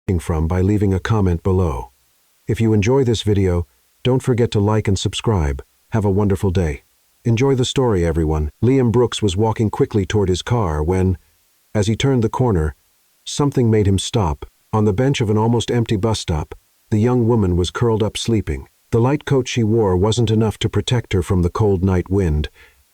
from by leaving a comment below. If you enjoy this video, don't forget to like and subscribe. Have a wonderful day. Enjoy the story, everyone. Liam Brooks was walking quickly toward his car when, as he turned the corner, something made him stop. On the bench of an almost empty bus stop, the young woman was curled up sleeping. The light coat she wore wasn't enough to protect her from the cold night wind,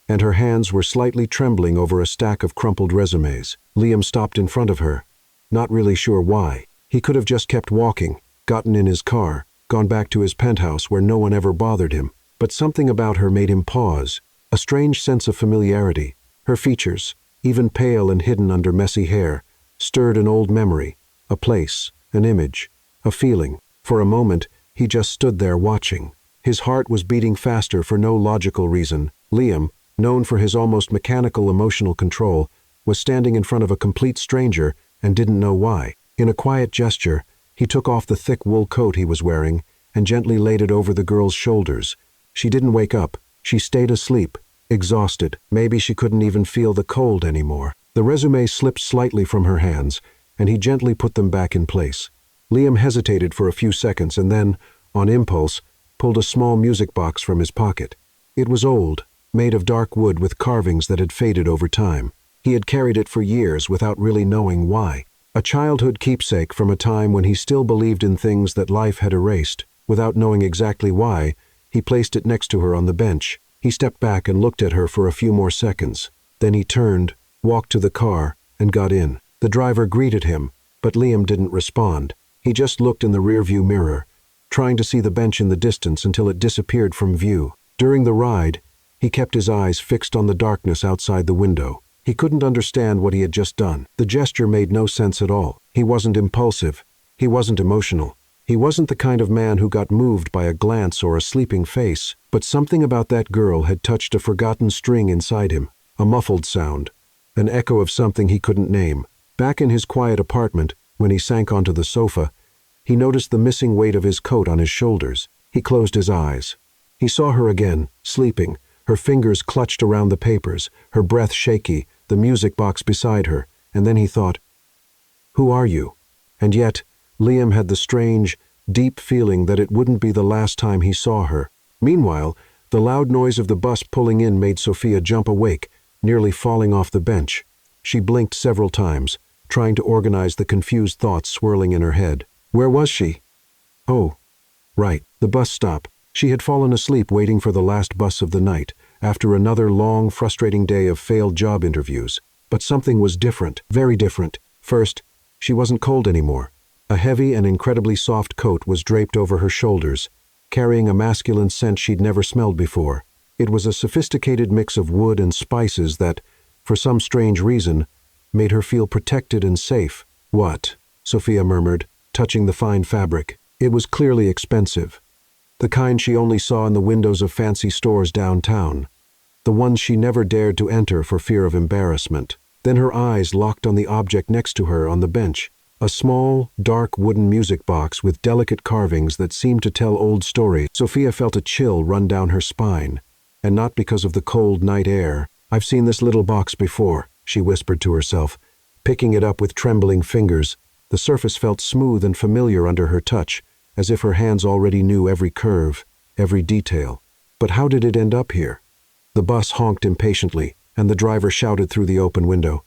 and her hands were slightly trembling over a stack of crumpled resumes. Liam stopped in front of her, not really sure why. He could have just kept walking, gotten in his car, gone back to his penthouse where no one ever bothered him. But something about her made him pause, a strange sense of familiarity. Her features, even pale and hidden under messy hair, stirred an old memory, a place, an image, a feeling. For a moment, he just stood there watching. His heart was beating faster for no logical reason. Liam, known for his almost mechanical emotional control, was standing in front of a complete stranger and didn't know why. In a quiet gesture, he took off the thick wool coat he was wearing and gently laid it over the girl's shoulders. She didn't wake up. She stayed asleep, exhausted. Maybe she couldn't even feel the cold anymore. The resume slipped slightly from her hands, and he gently put them back in place. Liam hesitated for a few seconds and then, on impulse, pulled a small music box from his pocket. It was old, made of dark wood with carvings that had faded over time. He had carried it for years without really knowing why. A childhood keepsake from a time when he still believed in things that life had erased. Without knowing exactly why, he placed it next to her on the bench. He stepped back and looked at her for a few more seconds. Then he turned, walked to the car, and got in. The driver greeted him, but Liam didn't respond. He just looked in the rearview mirror, trying to see the bench in the distance until it disappeared from view. During the ride, he kept his eyes fixed on the darkness outside the window. He couldn't understand what he had just done. The gesture made no sense at all. He wasn't impulsive. He wasn't emotional. He wasn't the kind of man who got moved by a glance or a sleeping face. But something about that girl had touched a forgotten string inside him. A muffled sound. An echo of something he couldn't name. Back in his quiet apartment, when he sank onto the sofa, he noticed the missing weight of his coat on his shoulders. He closed his eyes. He saw her again, sleeping, her fingers clutched around the papers, her breath shaky, the music box beside her, and then he thought, "Who are you?" And yet, Liam had the strange, deep feeling that it wouldn't be the last time he saw her. Meanwhile, the loud noise of the bus pulling in made Sophia jump awake, nearly falling off the bench. She blinked several times, trying to organize the confused thoughts swirling in her head. Where was she? Oh, right, the bus stop. She had fallen asleep waiting for the last bus of the night, after another long, frustrating day of failed job interviews. But something was different, very different. First, she wasn't cold anymore. A heavy and incredibly soft coat was draped over her shoulders, carrying a masculine scent she'd never smelled before. It was a sophisticated mix of wood and spices that, for some strange reason, made her feel protected and safe. "What?" Sophia murmured, touching the fine fabric. It was clearly expensive. The kind she only saw in the windows of fancy stores downtown. The ones she never dared to enter for fear of embarrassment. Then her eyes locked on the object next to her on the bench. A small, dark wooden music box with delicate carvings that seemed to tell old stories. Sophia felt a chill run down her spine, and not because of the cold night air. "I've seen this little box before," she whispered to herself, picking it up with trembling fingers. The surface felt smooth and familiar under her touch, as if her hands already knew every curve, every detail. But how did it end up here? The bus honked impatiently, and the driver shouted through the open window.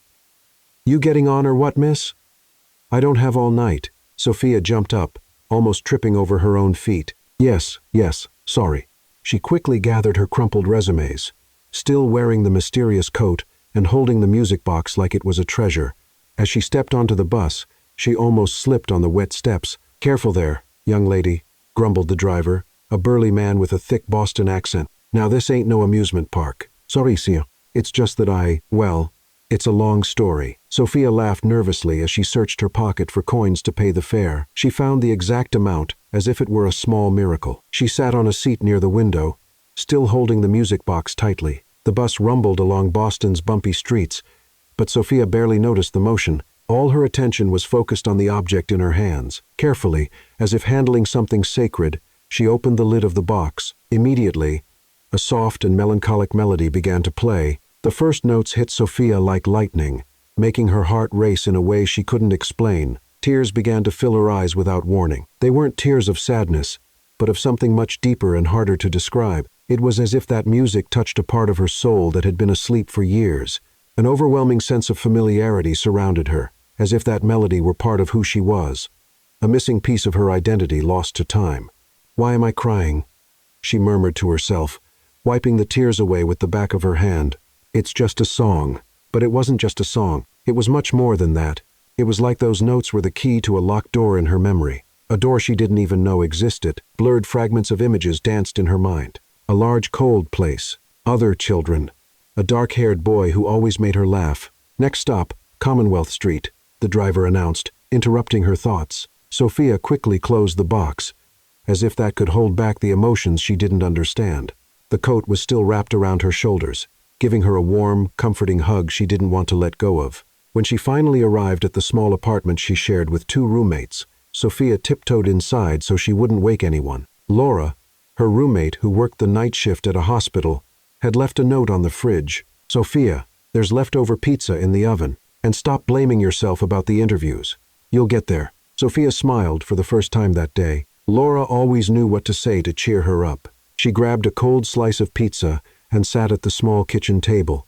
"You getting on or what, miss?" "I don't have all night." Sophia jumped up, almost tripping over her own feet. Yes, sorry." She quickly gathered her crumpled resumes, still wearing the mysterious coat and holding the music box like it was a treasure. As she stepped onto the bus, she almost slipped on the wet steps. "Careful there, young lady," grumbled the driver, a burly man with a thick Boston accent. "Now this ain't no amusement park. Sorry, sir. It's just that well, it's a long story." Sophia laughed nervously as she searched her pocket for coins to pay the fare. She found the exact amount, as if it were a small miracle. She sat on a seat near the window, still holding the music box tightly. The bus rumbled along Boston's bumpy streets, but Sophia barely noticed the motion. All her attention was focused on the object in her hands. Carefully, as if handling something sacred, she opened the lid of the box. Immediately, a soft and melancholic melody began to play. The first notes hit Sophia like lightning, making her heart race in a way she couldn't explain. Tears began to fill her eyes without warning. They weren't tears of sadness, but of something much deeper and harder to describe. It was as if that music touched a part of her soul that had been asleep for years. An overwhelming sense of familiarity surrounded her, as if that melody were part of who she was, a missing piece of her identity lost to time. "Why am I crying?" she murmured to herself, wiping the tears away with the back of her hand. "It's just a song." But it wasn't just a song. It was much more than that. It was like those notes were the key to a locked door in her memory, a door she didn't even know existed. Blurred fragments of images danced in her mind. A large cold place, other children, a dark-haired boy who always made her laugh. "Next stop, Commonwealth Street," the driver announced, interrupting her thoughts. Sophia quickly closed the box, as if that could hold back the emotions she didn't understand. The coat was still wrapped around her shoulders, giving her a warm, comforting hug she didn't want to let go of. When she finally arrived at the small apartment she shared with 2 roommates, Sophia tiptoed inside so she wouldn't wake anyone. Laura, her roommate who worked the night shift at a hospital, had left a note on the fridge. "Sophia, there's leftover pizza in the oven, and stop blaming yourself about the interviews. You'll get there." Sophia smiled for the first time that day. Laura always knew what to say to cheer her up. She grabbed a cold slice of pizza and sat at the small kitchen table,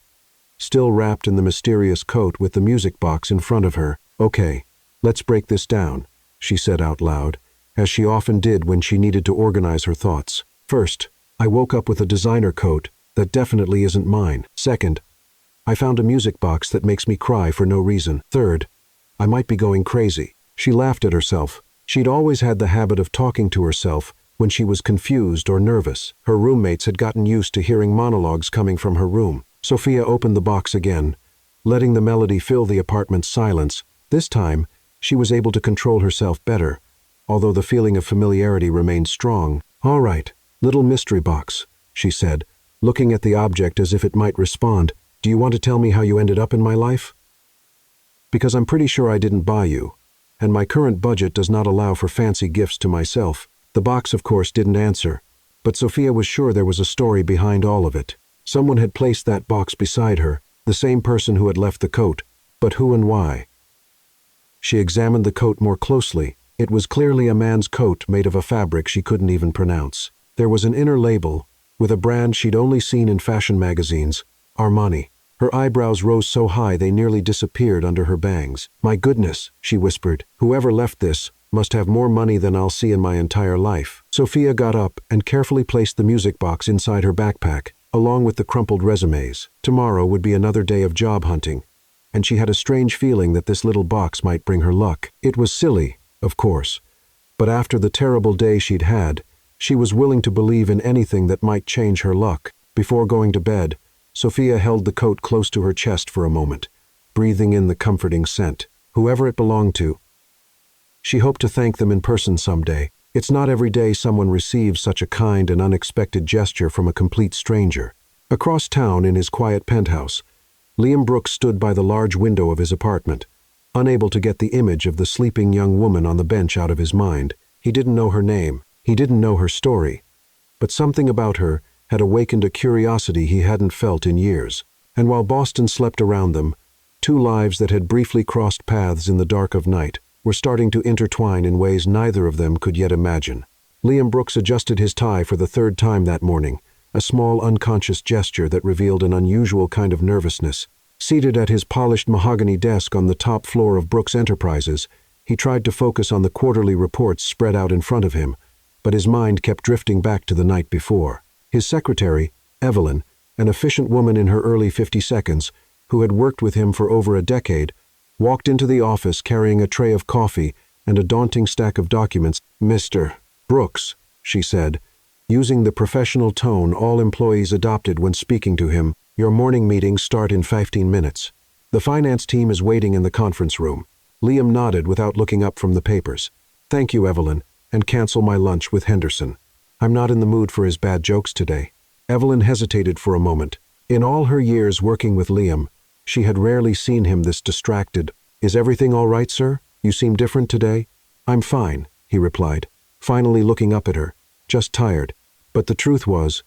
still wrapped in the mysterious coat with the music box in front of her. "Okay, let's break this down," she said out loud, as she often did when she needed to organize her thoughts. "First, I woke up with a designer coat that definitely isn't mine. Second, I found a music box that makes me cry for no reason. Third, I might be going crazy." She laughed at herself. She'd always had the habit of talking to herself when she was confused or nervous. Her roommates had gotten used to hearing monologues coming from her room. Sophia opened the box again, letting the melody fill the apartment's silence. This time, she was able to control herself better, although the feeling of familiarity remained strong. "All right, little mystery box," she said, looking at the object as if it might respond. "Do you want to tell me how you ended up in my life? Because I'm pretty sure I didn't buy you, and my current budget does not allow for fancy gifts to myself." The box, of course, didn't answer, but Sophia was sure there was a story behind all of it. Someone had placed that box beside her, the same person who had left the coat, but who and why? She examined the coat more closely. It was clearly a man's coat made of a fabric she couldn't even pronounce. There was an inner label, with a brand she'd only seen in fashion magazines, Armani. Her eyebrows rose so high they nearly disappeared under her bangs. "My goodness," she whispered, "whoever left this must have more money than I'll see in my entire life." Sophia got up and carefully placed the music box inside her backpack, along with the crumpled resumes. Tomorrow would be another day of job hunting, and she had a strange feeling that this little box might bring her luck. It was silly, of course, but after the terrible day she'd had, she was willing to believe in anything that might change her luck. Before going to bed, Sophia held the coat close to her chest for a moment, breathing in the comforting scent. Whoever it belonged to, she hoped to thank them in person someday. It's not every day someone receives such a kind and unexpected gesture from a complete stranger. Across town in his quiet penthouse, Liam Brooks stood by the large window of his apartment, unable to get the image of the sleeping young woman on the bench out of his mind. He didn't know her name. He didn't know her story. But something about her had awakened a curiosity he hadn't felt in years. And while Boston slept around them, 2 lives that had briefly crossed paths in the dark of night were starting to intertwine in ways neither of them could yet imagine. Liam Brooks adjusted his tie for the 3rd time that morning, a small unconscious gesture that revealed an unusual kind of nervousness. Seated at his polished mahogany desk on the top floor of Brooks Enterprises, he tried to focus on the quarterly reports spread out in front of him, but his mind kept drifting back to the night before. His secretary, Evelyn, an efficient woman in her early 52nds, who had worked with him for over a decade, walked into the office carrying a tray of coffee and a daunting stack of documents. "Mr. Brooks," she said, using the professional tone all employees adopted when speaking to him, "your morning meetings start in 15 minutes. The finance team is waiting in the conference room." Liam nodded without looking up from the papers. "Thank you, Evelyn, and cancel my lunch with Henderson. I'm not in the mood for his bad jokes today." Evelyn hesitated for a moment. In all her years working with Liam, she had rarely seen him this distracted. "Is everything all right, sir? You seem different today." "I'm fine," he replied, finally looking up at her. "Just tired." But the truth was,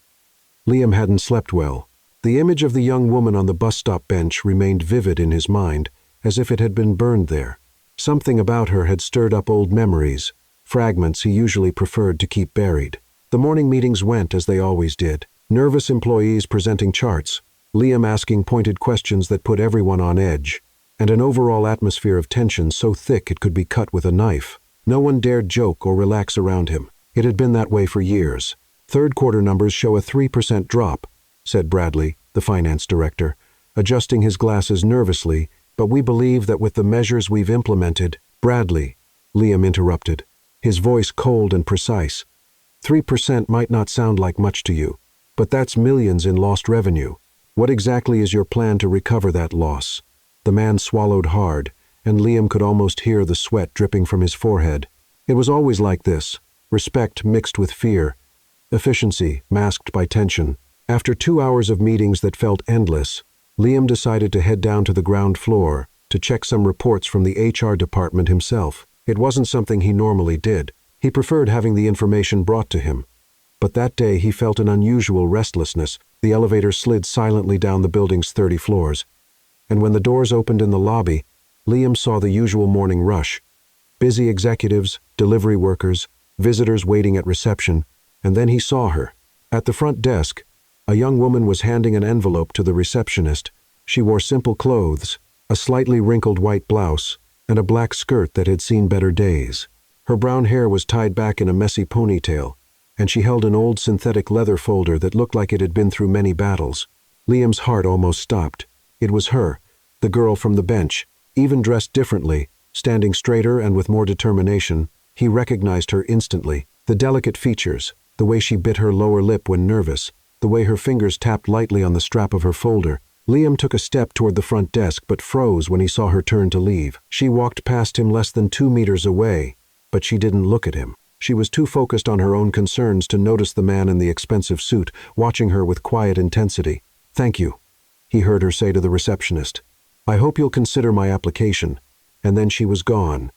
Liam hadn't slept well. The image of the young woman on the bus stop bench remained vivid in his mind, as if it had been burned there. Something about her had stirred up old memories, fragments he usually preferred to keep buried. The morning meetings went as they always did. Nervous employees presenting charts, Liam asking pointed questions that put everyone on edge, and an overall atmosphere of tension so thick it could be cut with a knife. No one dared joke or relax around him. It had been that way for years. Third quarter numbers show a 3% drop, said Bradley, the finance director, adjusting his glasses nervously, but we believe that with the measures we've implemented— Bradley, Liam interrupted, his voice cold and precise. 3% might not sound like much to you, but that's millions in lost revenue. What exactly is your plan to recover that loss? The man swallowed hard, and Liam could almost hear the sweat dripping from his forehead. It was always like this, respect mixed with fear, efficiency masked by tension. After 2 hours of meetings that felt endless, Liam decided to head down to the ground floor to check some reports from the HR department himself. It wasn't something he normally did. He preferred having the information brought to him. But that day he felt an unusual restlessness. The elevator slid silently down the building's 30 floors. And when the doors opened in the lobby, Liam saw the usual morning rush. Busy executives, delivery workers, visitors waiting at reception, and then he saw her. At the front desk, a young woman was handing an envelope to the receptionist. She wore simple clothes, a slightly wrinkled white blouse, and a black skirt that had seen better days. Her brown hair was tied back in a messy ponytail, and she held an old synthetic leather folder that looked like it had been through many battles. Liam's heart almost stopped. It was her, the girl from the bench, even dressed differently, standing straighter and with more determination. He recognized her instantly. The delicate features, the way she bit her lower lip when nervous, the way her fingers tapped lightly on the strap of her folder. Liam took a step toward the front desk but froze when he saw her turn to leave. She walked past him less than 2 meters away, but she didn't look at him. She was too focused on her own concerns to notice the man in the expensive suit, watching her with quiet intensity. "Thank you," he heard her say to the receptionist. "I hope you'll consider my application." And then she was gone,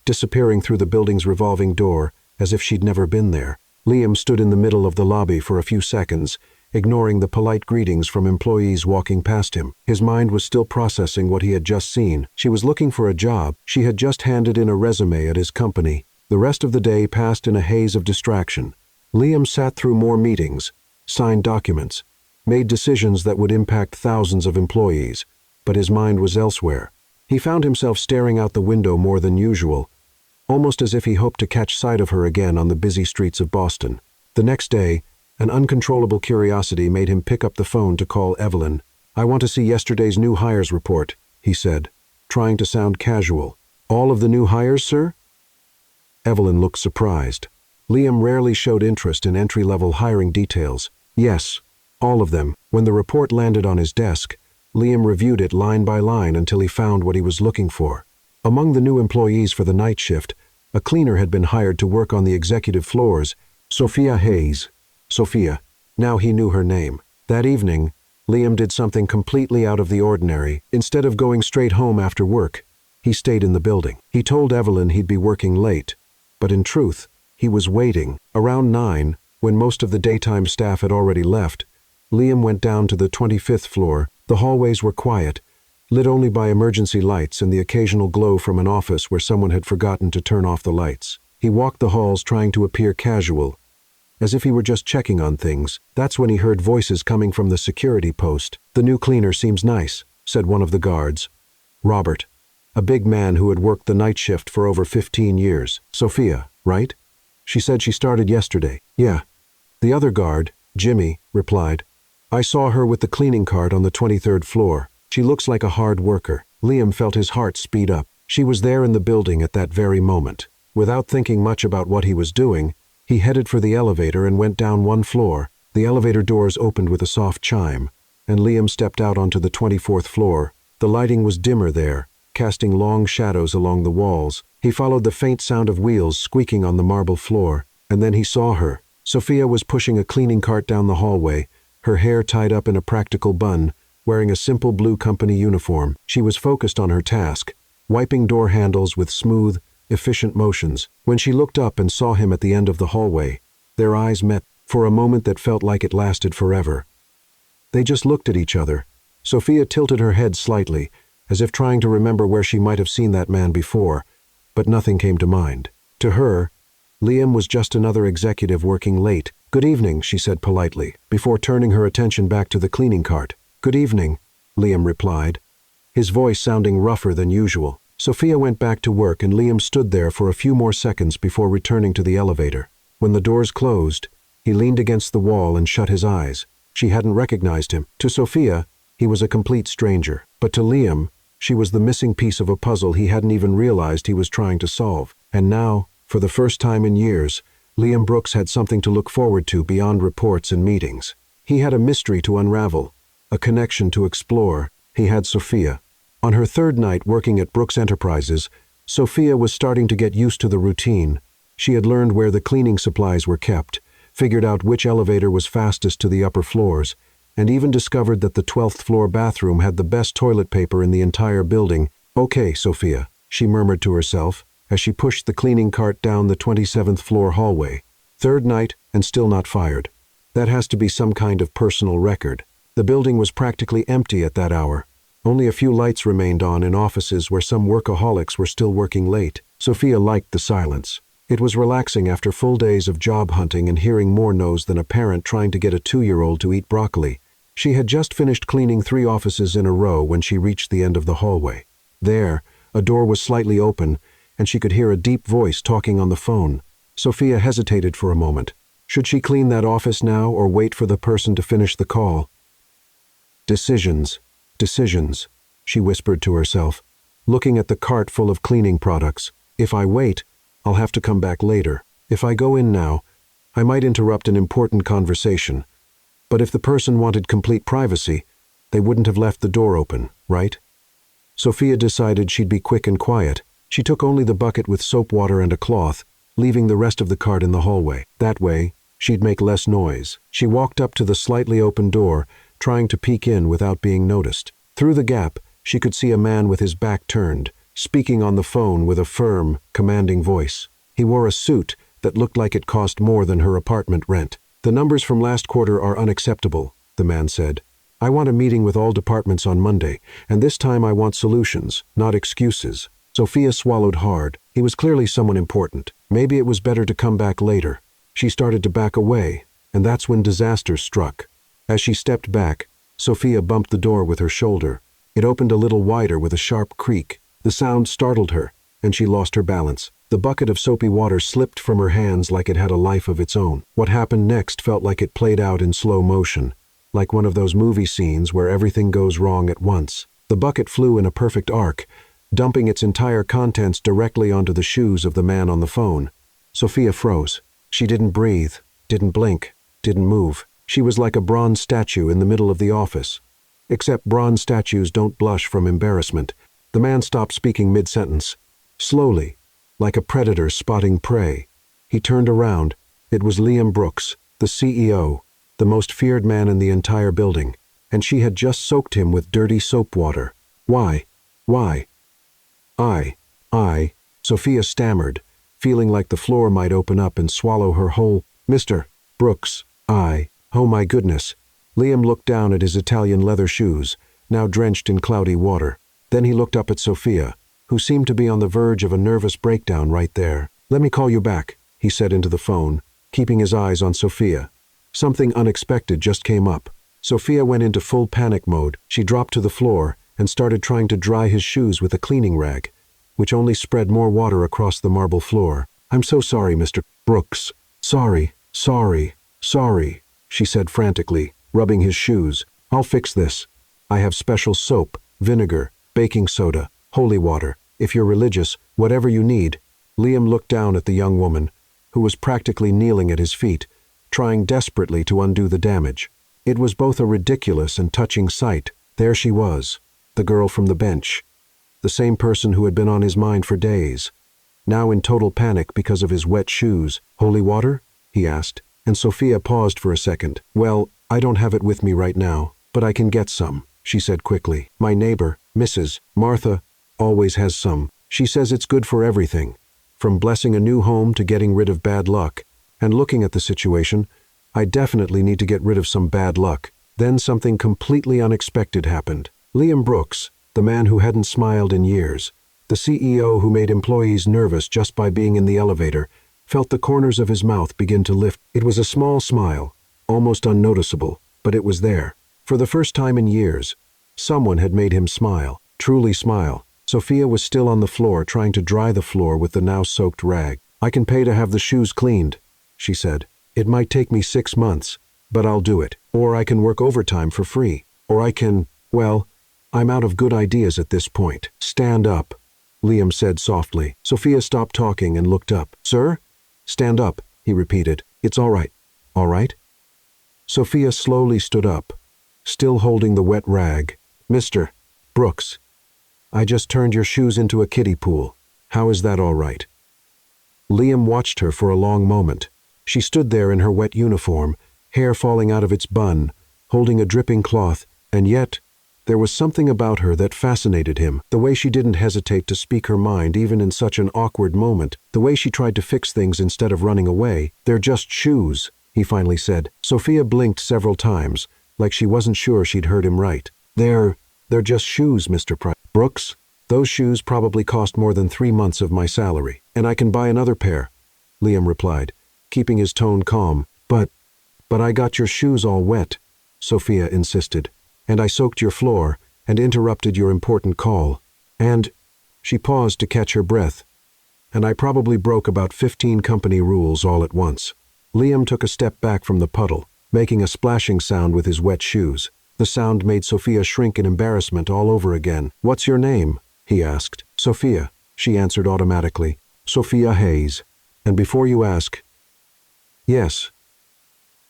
disappearing through the building's revolving door as if she'd never been there. Liam stood in the middle of the lobby for a few seconds, ignoring the polite greetings from employees walking past him. His mind was still processing what he had just seen. She was looking for a job. She had just handed in a resume at his company. The rest of the day passed in a haze of distraction. Liam sat through more meetings, signed documents, made decisions that would impact thousands of employees, but his mind was elsewhere. He found himself staring out the window more than usual, almost as if he hoped to catch sight of her again on the busy streets of Boston. The next day, an uncontrollable curiosity made him pick up the phone to call Evelyn. "I want to see yesterday's new hires report," he said, trying to sound casual. "All of the new hires, sir?" Evelyn looked surprised. Liam rarely showed interest in entry-level hiring details. "Yes, all of them." When the report landed on his desk, Liam reviewed it line by line until he found what he was looking for. Among the new employees for the night shift, a cleaner had been hired to work on the executive floors, Sophia Hayes. Sophia. Now he knew her name. That evening, Liam did something completely out of the ordinary. Instead of going straight home after work, he stayed in the building. He told Evelyn he'd be working late, but in truth, he was waiting. Around 9, when most of the daytime staff had already left, Liam went down to the 25th floor. The hallways were quiet, lit only by emergency lights and the occasional glow from an office where someone had forgotten to turn off the lights. He walked the halls trying to appear casual, as if he were just checking on things. That's when he heard voices coming from the security post. "The new cleaner seems nice," said one of the guards. Robert, a big man who had worked the night shift for over 15 years. "Sophia, right? She said she started yesterday." "Yeah." The other guard, Jimmy, replied, "I saw her with the cleaning cart on the 23rd floor. She looks like a hard worker." Liam felt his heart speed up. She was there in the building at that very moment. Without thinking much about what he was doing, he headed for the elevator and went down 1 floor. The elevator doors opened with a soft chime, and Liam stepped out onto the 24th floor. The lighting was dimmer there, casting long shadows along the walls. He followed the faint sound of wheels squeaking on the marble floor, and then he saw her. Sophia was pushing a cleaning cart down the hallway, her hair tied up in a practical bun, wearing a simple blue company uniform. She was focused on her task, wiping door handles with smooth, efficient motions. When she looked up and saw him at the end of the hallway, their eyes met for a moment that felt like it lasted forever. They just looked at each other. Sophia tilted her head slightly, as if trying to remember where she might have seen that man before, but nothing came to mind. To her, Liam was just another executive working late. "Good evening," she said politely, before turning her attention back to the cleaning cart. "Good evening," Liam replied, his voice sounding rougher than usual. Sophia went back to work and Liam stood there for a few more seconds before returning to the elevator. When the doors closed, he leaned against the wall and shut his eyes. She hadn't recognized him. To Sophia, he was a complete stranger. But to Liam, she was the missing piece of a puzzle he hadn't even realized he was trying to solve. And now, for the first time in years, Liam Brooks had something to look forward to beyond reports and meetings. He had a mystery to unravel, a connection to explore. He had Sophia. On her third night working at Brooks Enterprises, Sophia was starting to get used to the routine. She had learned where the cleaning supplies were kept, figured out which elevator was fastest to the upper floors, and even discovered that the 12th floor bathroom had the best toilet paper in the entire building. "Okay, Sophia," she murmured to herself as she pushed the cleaning cart down the 27th floor hallway. Third night and still not fired. That has to be some kind of personal record. The building was practically empty at that hour. Only a few lights remained on in offices where some workaholics were still working late. Sophia liked the silence. It was relaxing after full days of job hunting and hearing more no's than a parent trying to get a 2-year-old to eat broccoli. She had just finished cleaning 3 offices in a row when she reached the end of the hallway. There, a door was slightly open, and she could hear a deep voice talking on the phone. Sophia hesitated for a moment. Should she clean that office now or wait for the person to finish the call? Decisions, she whispered to herself, looking at the cart full of cleaning products. If I wait, I'll have to come back later. If I go in now, I might interrupt an important conversation. But if the person wanted complete privacy, they wouldn't have left the door open, right? Sophia decided she'd be quick and quiet. She took only the bucket with soap water and a cloth, leaving the rest of the cart in the hallway. That way, she'd make less noise. She walked up to the slightly open door, trying to peek in without being noticed. Through the gap, she could see a man with his back turned, speaking on the phone with a firm, commanding voice. He wore a suit that looked like it cost more than her apartment rent. "The numbers from last quarter are unacceptable," the man said. "I want a meeting with all departments on Monday, and this time I want solutions, not excuses." Sophia swallowed hard. He was clearly someone important. Maybe it was better to come back later. She started to back away, and that's when disaster struck. As she stepped back, Sophia bumped the door with her shoulder. It opened a little wider with a sharp creak. The sound startled her, and she lost her balance. The bucket of soapy water slipped from her hands like it had a life of its own. What happened next felt like it played out in slow motion, like one of those movie scenes where everything goes wrong at once. The bucket flew in a perfect arc, dumping its entire contents directly onto the shoes of the man on the phone. Sophia froze. She didn't breathe, didn't blink, didn't move. She was like a bronze statue in the middle of the office. Except bronze statues don't blush from embarrassment. The man stopped speaking mid-sentence. Slowly, like a predator spotting prey, he turned around. It was Liam Brooks, the CEO, the most feared man in the entire building, and she had just soaked him with dirty soap water. Why? Sophia stammered, feeling like the floor might open up and swallow her whole. "Mr. Brooks, oh my goodness." Liam looked down at his Italian leather shoes, now drenched in cloudy water. Then he looked up at Sophia, who seemed to be on the verge of a nervous breakdown right there. "Let me call you back," he said into the phone, keeping his eyes on Sophia. Something unexpected just came up. Sophia went into full panic mode. She dropped to the floor and started trying to dry his shoes with a cleaning rag, which only spread more water across the marble floor. "I'm so sorry, Mr. Brooks. Sorry, she said frantically, rubbing his shoes. "I'll fix this. I have special soap, vinegar, baking soda, holy water. If you're religious, whatever you need." Liam looked down at the young woman, who was practically kneeling at his feet, trying desperately to undo the damage. It was both a ridiculous and touching sight. There she was, the girl from the bench, the same person who had been on his mind for days, now in total panic because of his wet shoes. "Holy water?" he asked, and Sophia paused for a second. "Well, I don't have it with me right now, but I can get some," she said quickly. "My neighbor, Mrs. Martha, always has some. She says it's good for everything, from blessing a new home to getting rid of bad luck." And looking at the situation, I definitely need to get rid of some bad luck. Then something completely unexpected happened. Liam Brooks, the man who hadn't smiled in years, The CEO, who made employees nervous just by being in the elevator, felt the corners of his mouth begin to lift. It was a small smile, almost unnoticeable, but it was there. For the first time in years, someone had made him smile, truly smile. Sophia was still on the floor trying to dry the floor with the now soaked rag. "I can pay to have the shoes cleaned," she said. "It might take me 6 months, but I'll do it. Or I can work overtime for free. Or I can, well, I'm out of good ideas at this point." "Stand up," Liam said softly. Sophia stopped talking and looked up. "Sir?" "Stand up," he repeated. "It's all right." "All right?" Sophia slowly stood up, still holding the wet rag. "Mr. Brooks, I just turned your shoes into a kiddie pool. How is that all right?" Liam watched her for a long moment. She stood there in her wet uniform, hair falling out of its bun, holding a dripping cloth, and yet there was something about her that fascinated him. The way she didn't hesitate to speak her mind even in such an awkward moment. The way she tried to fix things instead of running away. "They're just shoes," he finally said. Sophia blinked several times, like she wasn't sure she'd heard him right. They're just shoes, Mr. Brooks. Those shoes probably cost more than 3 months of my salary. And I can buy another pair," Liam replied, keeping his tone calm. But I got your shoes all wet," Sophia insisted. "And I soaked your floor and interrupted your important call. And," she paused to catch her breath, "and I probably broke about 15 company rules all at once." Liam took a step back from the puddle, making a splashing sound with his wet shoes. The sound made Sophia shrink in embarrassment all over again. "What's your name?" he asked. "Sophia," she answered automatically. "Sophia Hayes. And before you ask, yes,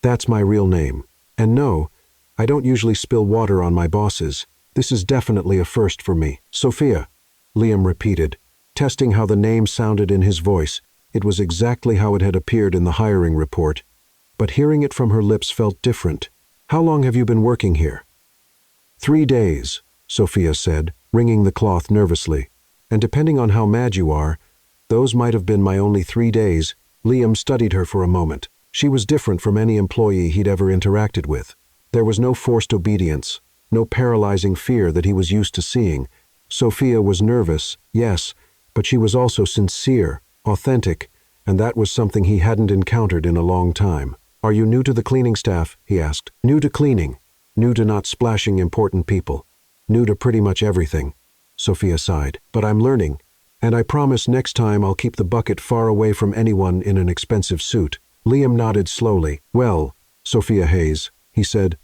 that's my real name. And no, I don't usually spill water on my bosses. This is definitely a first for me." "Sophia," Liam repeated, testing how the name sounded in his voice. It was exactly how it had appeared in the hiring report, but hearing it from her lips felt different. "How long have you been working here?" 3 days, Sophia said, wringing the cloth nervously. "And depending on how mad you are, those might have been my only 3 days." Liam studied her for a moment. She was different from any employee he'd ever interacted with. There was no forced obedience, no paralyzing fear that he was used to seeing. Sophia was nervous, yes, but she was also sincere, authentic, and that was something he hadn't encountered in a long time. "Are you new to the cleaning staff?" he asked. "New to cleaning, new to not splashing important people, new to pretty much everything," Sophia sighed. "But I'm learning, and I promise next time I'll keep the bucket far away from anyone in an expensive suit." Liam nodded slowly. "Well, Sophia Hayes," he said,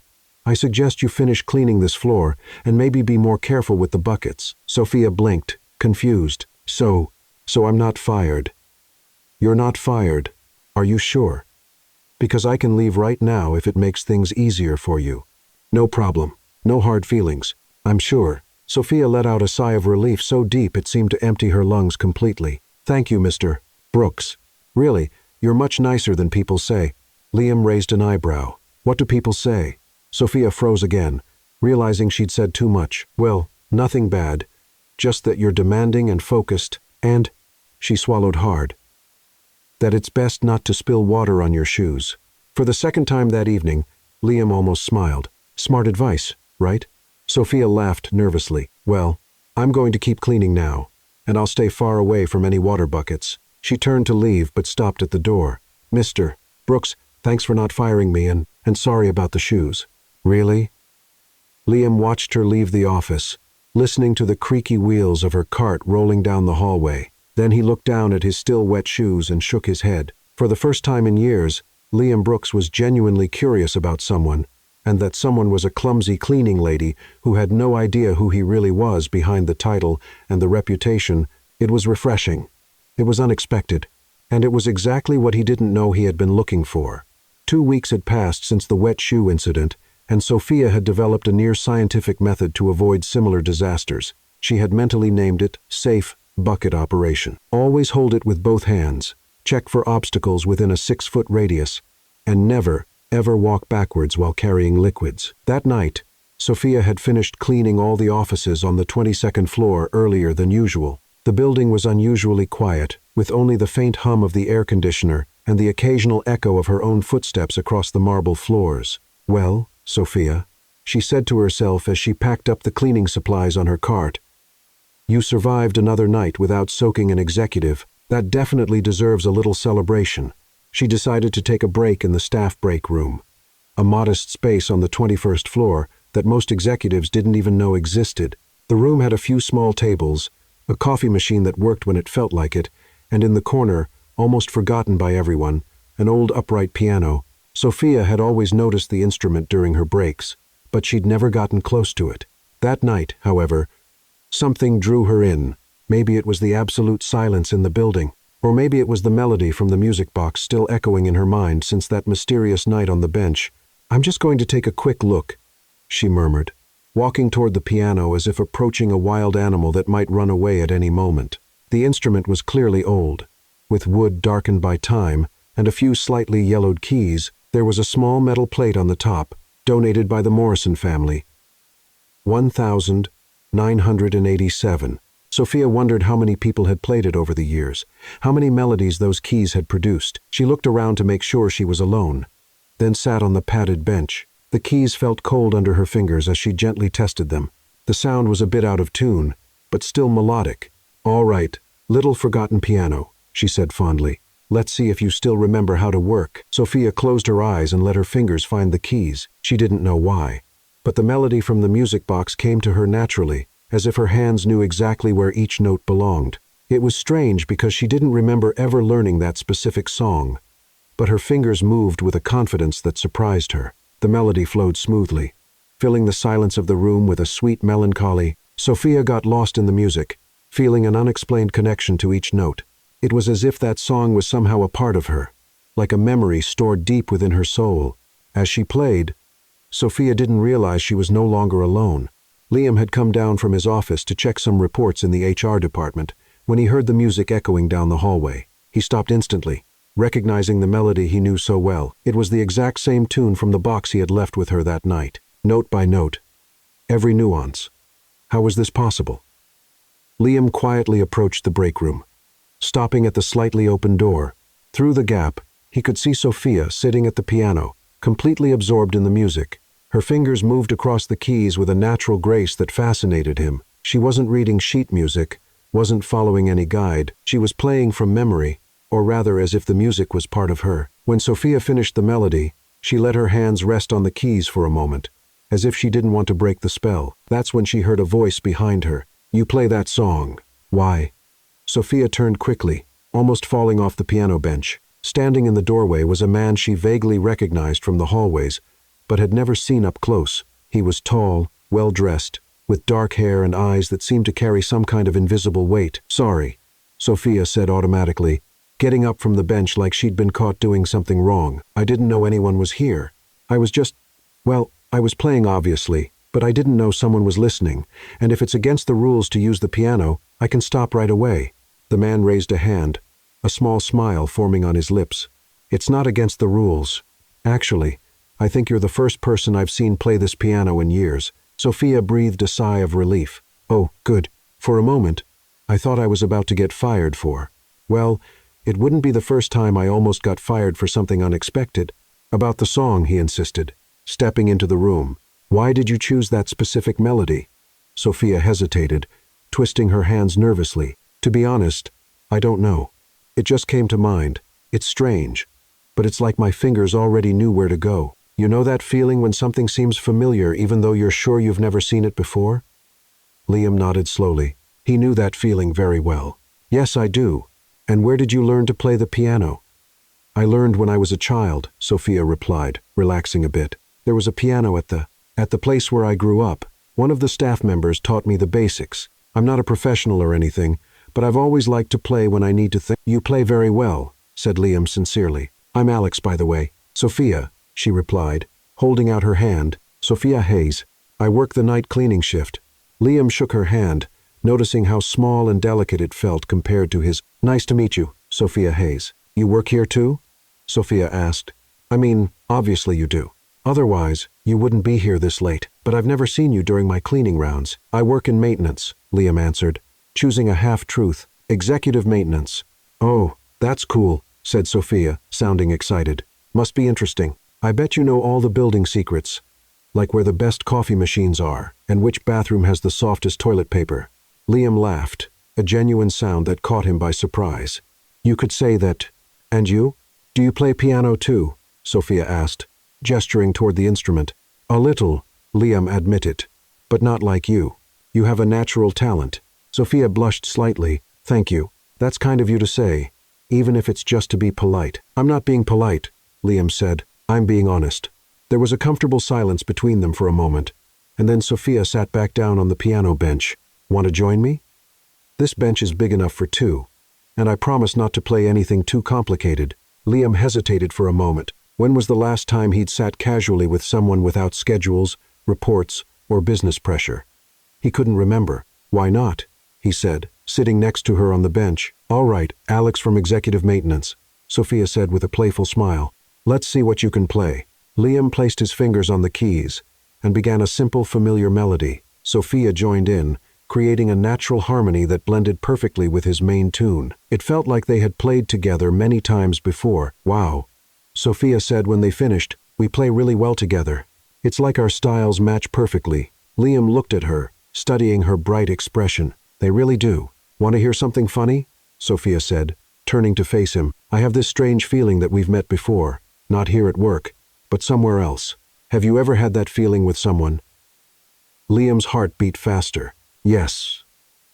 "I suggest you finish cleaning this floor and maybe be more careful with the buckets." Sophia blinked, confused. So I'm not fired." "You're not fired. Are you sure? Because I can leave right now if it makes things easier for you." "No problem. No hard feelings. I'm sure." Sophia let out a sigh of relief so deep it seemed to empty her lungs completely. "Thank you, Mr. Brooks. Really, you're much nicer than people say." Liam raised an eyebrow. "What do people say?" Sophia froze again, realizing she'd said too much. "Well, nothing bad. Just that you're demanding and focused, and," she swallowed hard, "that it's best not to spill water on your shoes." For the second time that evening, Liam almost smiled. "Smart advice, right?" Sophia laughed nervously. "Well, I'm going to keep cleaning now, and I'll stay far away from any water buckets." She turned to leave but stopped at the door. "Mr. Brooks, thanks for not firing me and sorry about the shoes." "Really?" Liam watched her leave the office, listening to the creaky wheels of her cart rolling down the hallway. Then he looked down at his still wet shoes and shook his head. For the first time in years, Liam Brooks was genuinely curious about someone, and that someone was a clumsy cleaning lady who had no idea who he really was behind the title and the reputation. It was refreshing. It was unexpected. And it was exactly what he didn't know he had been looking for. 2 weeks had passed since the wet shoe incident, and Sophia had developed a near-scientific method to avoid similar disasters. She had mentally named it Safe Bucket Operation. Always hold it with both hands, check for obstacles within a 6-foot radius, and never, ever walk backwards while carrying liquids. That night, Sophia had finished cleaning all the offices on the 22nd floor earlier than usual. The building was unusually quiet, with only the faint hum of the air conditioner and the occasional echo of her own footsteps across the marble floors. "Well, Sophia," she said to herself as she packed up the cleaning supplies on her cart, You survived another night without soaking an executive. That definitely deserves a little celebration. She decided to take a break in the staff break room, a modest space on the 21st floor that most executives didn't even know existed. The room had a few small tables, a coffee machine that worked when it felt like it, and in the corner, almost forgotten by everyone, an old upright piano. Sophia had always noticed the instrument during her breaks, but she'd never gotten close to it. That night, however, something drew her in. Maybe it was the absolute silence in the building, or maybe it was the melody from the music box still echoing in her mind since that mysterious night on the bench. "I'm just going to take a quick look," she murmured, walking toward the piano as if approaching a wild animal that might run away at any moment. The instrument was clearly old, with wood darkened by time and a few slightly yellowed keys. There was a small metal plate on the top, donated by the Morrison family. 1,987. Sophia wondered how many people had played it over the years, how many melodies those keys had produced. She looked around to make sure she was alone, then sat on the padded bench. The keys felt cold under her fingers as she gently tested them. The sound was a bit out of tune, but still melodic. "All right, little forgotten piano," she said fondly. "Let's see if you still remember how to work." Sophia closed her eyes and let her fingers find the keys. She didn't know why, but the melody from the music box came to her naturally, as if her hands knew exactly where each note belonged. It was strange because she didn't remember ever learning that specific song, but her fingers moved with a confidence that surprised her. The melody flowed smoothly, filling the silence of the room with a sweet melancholy. Sophia got lost in the music, feeling an unexplained connection to each note. It was as if that song was somehow a part of her, like a memory stored deep within her soul. As she played, Sophia didn't realize she was no longer alone. Liam had come down from his office to check some reports in the HR department when he heard the music echoing down the hallway. He stopped instantly, recognizing the melody he knew so well. It was the exact same tune from the box he had left with her that night, note by note, every nuance. How was this possible? Liam quietly approached the break room, stopping at the slightly open door. Through the gap, he could see Sophia sitting at the piano, completely absorbed in the music. Her fingers moved across the keys with a natural grace that fascinated him. She wasn't reading sheet music, wasn't following any guide. She was playing from memory, or rather as if the music was part of her. When Sophia finished the melody, she let her hands rest on the keys for a moment, as if she didn't want to break the spell. That's when she heard a voice behind her. "You play that song. Why?" Sophia turned quickly, almost falling off the piano bench. Standing in the doorway was a man she vaguely recognized from the hallways, but had never seen up close. He was tall, well-dressed, with dark hair and eyes that seemed to carry some kind of invisible weight. "Sorry," Sophia said automatically, getting up from the bench like she'd been caught doing something wrong. "I didn't know anyone was here. I was playing obviously, but I didn't know someone was listening, and if it's against the rules to use the piano, I can stop right away." The man raised a hand, a small smile forming on his lips. "It's not against the rules. Actually, I think you're the first person I've seen play this piano in years." Sophia breathed a sigh of relief. "Oh, good. For a moment, I thought I was about to get fired for." "Well, it wouldn't be the first time I almost got fired for something unexpected." "About the song," he insisted, stepping into the room. "Why did you choose that specific melody?" Sophia hesitated, twisting her hands nervously. "To be honest, I don't know. It just came to mind. It's strange, but it's like my fingers already knew where to go. You know that feeling when something seems familiar even though you're sure you've never seen it before?" Liam nodded slowly. He knew that feeling very well. "Yes, I do. And where did you learn to play the piano?" "I learned when I was a child," Sophia replied, relaxing a bit. "There was a piano at the place where I grew up. One of the staff members taught me the basics. I'm not a professional or anything, but I've always liked to play when I need to think." "You play very well," said Liam sincerely. "I'm Alex, by the way." "Sophia," she replied, holding out her hand. "Sophia Hayes. I work the night cleaning shift." Liam shook her hand, noticing how small and delicate it felt compared to his. "Nice to meet you, Sophia Hayes. You work here too?" Sophia asked. "I mean, obviously you do. Otherwise, you wouldn't be here this late. But I've never seen you during my cleaning rounds." "I work in maintenance," Liam answered, choosing a half-truth. "Executive maintenance." "Oh, that's cool," said Sophia, sounding excited. "Must be interesting. I bet you know all the building secrets, like where the best coffee machines are, and which bathroom has the softest toilet paper." Liam laughed, a genuine sound that caught him by surprise. You could say that. And you? Do you play piano too? Sophia asked, gesturing toward the instrument. A little, Liam admitted, but not like you. You have a natural talent. Sophia blushed slightly. Thank you. That's kind of you to say, even if it's just to be polite. I'm not being polite, Liam said. I'm being honest. There was a comfortable silence between them for a moment, and then Sophia sat back down on the piano bench. Want to join me? This bench is big enough for two, and I promise not to play anything too complicated. Liam hesitated for a moment. When was the last time he'd sat casually with someone without schedules, reports, or business pressure? He couldn't remember. Why not? He said, sitting next to her on the bench. All right, Alex from Executive Maintenance, Sophia said with a playful smile. Let's see what you can play. Liam placed his fingers on the keys and began a simple, familiar melody. Sophia joined in, creating a natural harmony that blended perfectly with his main tune. It felt like they had played together many times before. Wow, Sophia said when they finished. We play really well together. It's like our styles match perfectly. Liam looked at her, studying her bright expression. They really do. Want to hear something funny? Sophia said, turning to face him. I have this strange feeling that we've met before. Not here at work, but somewhere else. Have you ever had that feeling with someone? Liam's heart beat faster. Yes,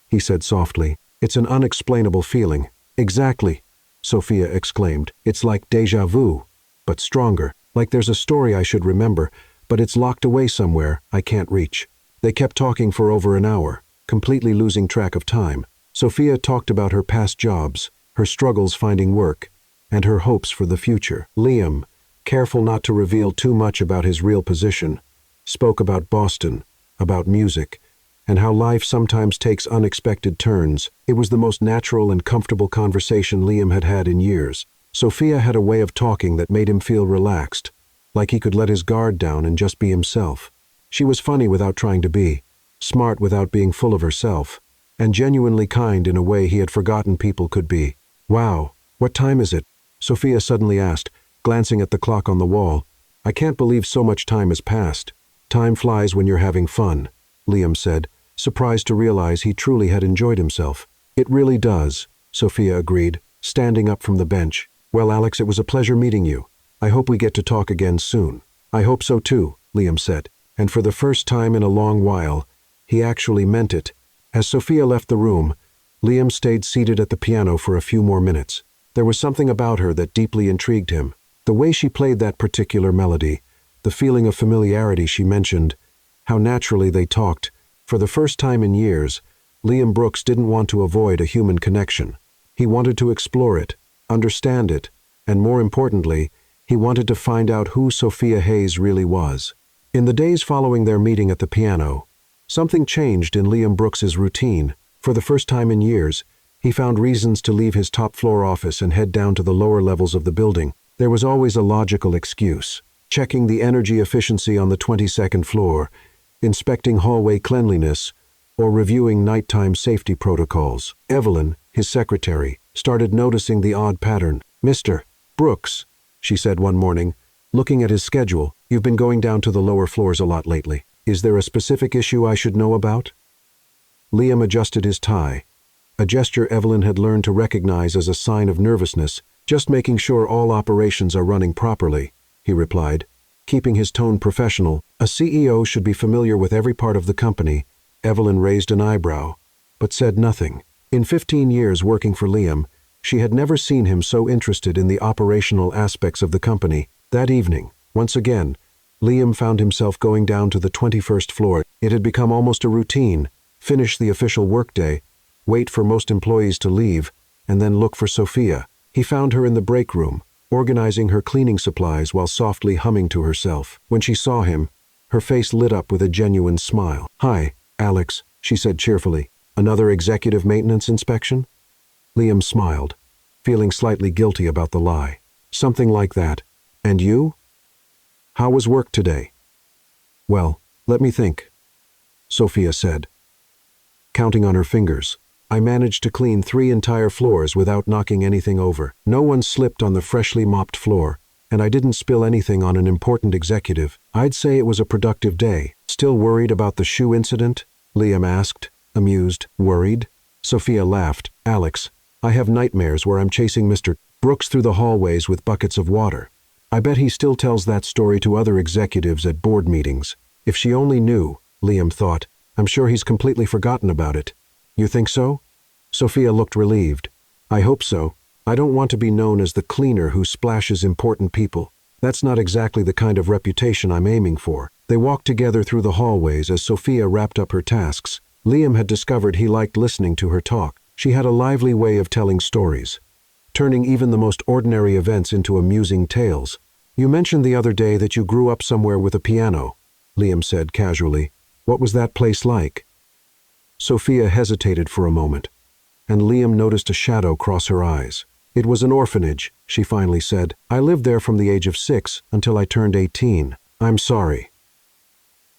he said softly. It's an unexplainable feeling. Exactly, Sophia exclaimed. It's like déjà vu, but stronger. Like there's a story I should remember, but it's locked away somewhere I can't reach. They kept talking for over an hour, completely losing track of time. Sophia talked about her past jobs, her struggles finding work, and her hopes for the future. Liam, careful not to reveal too much about his real position, spoke about Boston, about music, and how life sometimes takes unexpected turns. It was the most natural and comfortable conversation Liam had had in years. Sophia had a way of talking that made him feel relaxed, like he could let his guard down and just be himself. She was funny without trying to be, smart without being full of herself, and genuinely kind in a way he had forgotten people could be. Wow, what time is it? Sophia suddenly asked, glancing at the clock on the wall. I can't believe so much time has passed. Time flies when you're having fun, Liam said, surprised to realize he truly had enjoyed himself. It really does, Sophia agreed, standing up from the bench. Well, Alex, it was a pleasure meeting you. I hope we get to talk again soon. I hope so too, Liam said, and for the first time in a long while, he actually meant it. As Sophia left the room, Liam stayed seated at the piano for a few more minutes. There was something about her that deeply intrigued him. The way she played that particular melody, the feeling of familiarity she mentioned, how naturally they talked. For the first time in years, Liam Brooks didn't want to avoid a human connection. He wanted to explore it, understand it, and more importantly, he wanted to find out who Sophia Hayes really was. In the days following their meeting at the piano, something changed in Liam Brooks's routine. For the first time in years, he found reasons to leave his top-floor office and head down to the lower levels of the building. There was always a logical excuse: checking the energy efficiency on the 22nd floor, inspecting hallway cleanliness, or reviewing nighttime safety protocols. Evelyn, his secretary, started noticing the odd pattern. Mr. Brooks, she said one morning, looking at his schedule, you've been going down to the lower floors a lot lately. Is there a specific issue I should know about? Liam adjusted his tie, a gesture Evelyn had learned to recognize as a sign of nervousness. Just making sure all operations are running properly, he replied, keeping his tone professional. A CEO should be familiar with every part of the company. Evelyn raised an eyebrow, but said nothing. In 15 years working for Liam, she had never seen him so interested in the operational aspects of the company. That evening, once again, Liam found himself going down to the 21st floor. It had become almost a routine: finish the official workday, wait for most employees to leave, and then look for Sophia. He found her in the break room, organizing her cleaning supplies while softly humming to herself. When she saw him, her face lit up with a genuine smile. Hi, Alex, she said cheerfully. Another executive maintenance inspection? Liam smiled, feeling slightly guilty about the lie. Something like that. And you? How was work today? Well, let me think, Sophia said, counting on her fingers. I managed to clean 3 entire floors without knocking anything over. No one slipped on the freshly mopped floor, and I didn't spill anything on an important executive. I'd say it was a productive day. Still worried about the shoe incident? Liam asked, amused, worried. Sophia laughed. Alex, I have nightmares where I'm chasing Mr. Brooks through the hallways with buckets of water. I bet he still tells that story to other executives at board meetings. If she only knew, Liam thought. I'm sure he's completely forgotten about it. You think so? Sophia looked relieved. I hope so. I don't want to be known as the cleaner who splashes important people. That's not exactly the kind of reputation I'm aiming for. They walked together through the hallways as Sophia wrapped up her tasks. Liam had discovered he liked listening to her talk. She had a lively way of telling stories, turning even the most ordinary events into amusing tales. You mentioned the other day that you grew up somewhere with a piano, Liam said casually. What was that place like? Sophia hesitated for a moment, and Liam noticed a shadow cross her eyes. It was an orphanage, she finally said. I lived there from the age of 6 until I turned 18. I'm sorry.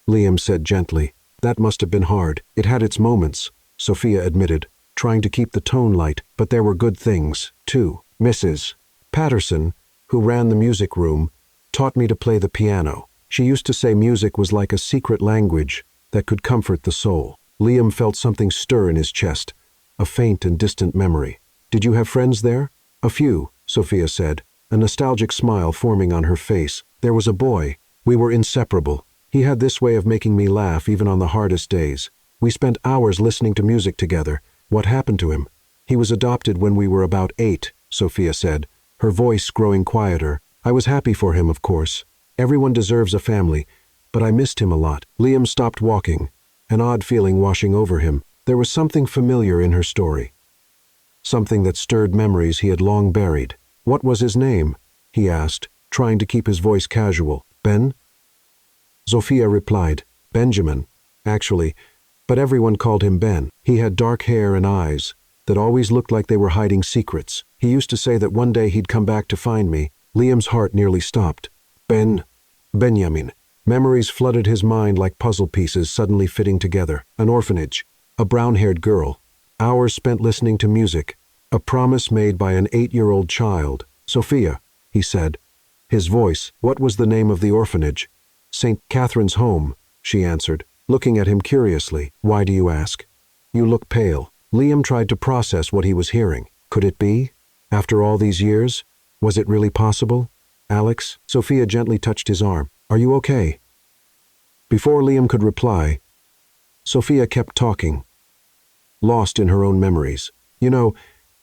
Liam said gently. That must have been hard. It had its moments, Sophia admitted, trying to keep the tone light, but there were good things, too. Mrs. Patterson, who ran the music room, taught me to play the piano. She used to say music was like a secret language that could comfort the soul. Liam felt something stir in his chest, a faint and distant memory. Did you have friends there? A few, Sophia said, a nostalgic smile forming on her face. There was a boy. We were inseparable. He had this way of making me laugh even on the hardest days. We spent hours listening to music together. What happened to him? He was adopted when we were about 8, Sophia said, her voice growing quieter. I was happy for him, of course. Everyone deserves a family, but I missed him a lot. Liam stopped walking, an odd feeling washing over him. There was something familiar in her story, something that stirred memories he had long buried. What was his name? He asked, trying to keep his voice casual. Ben? Sophia replied, Benjamin, actually, but everyone called him Ben. He had dark hair and eyes that always looked like they were hiding secrets. He used to say that one day he'd come back to find me. Liam's heart nearly stopped. Benjamin. Memories flooded his mind like puzzle pieces suddenly fitting together. An orphanage, a brown-haired girl, hours spent listening to music, a promise made by an 8-year-old child. Sophia, he said. His voice, what was the name of the orphanage? St. Catherine's Home, she answered, looking at him curiously. Why do you ask? You look pale. Liam tried to process what he was hearing. Could it be? After all these years? Was it really possible? Alex, Sophia gently touched his arm. Are you okay? Before Liam could reply, Sophia kept talking, lost in her own memories. You know,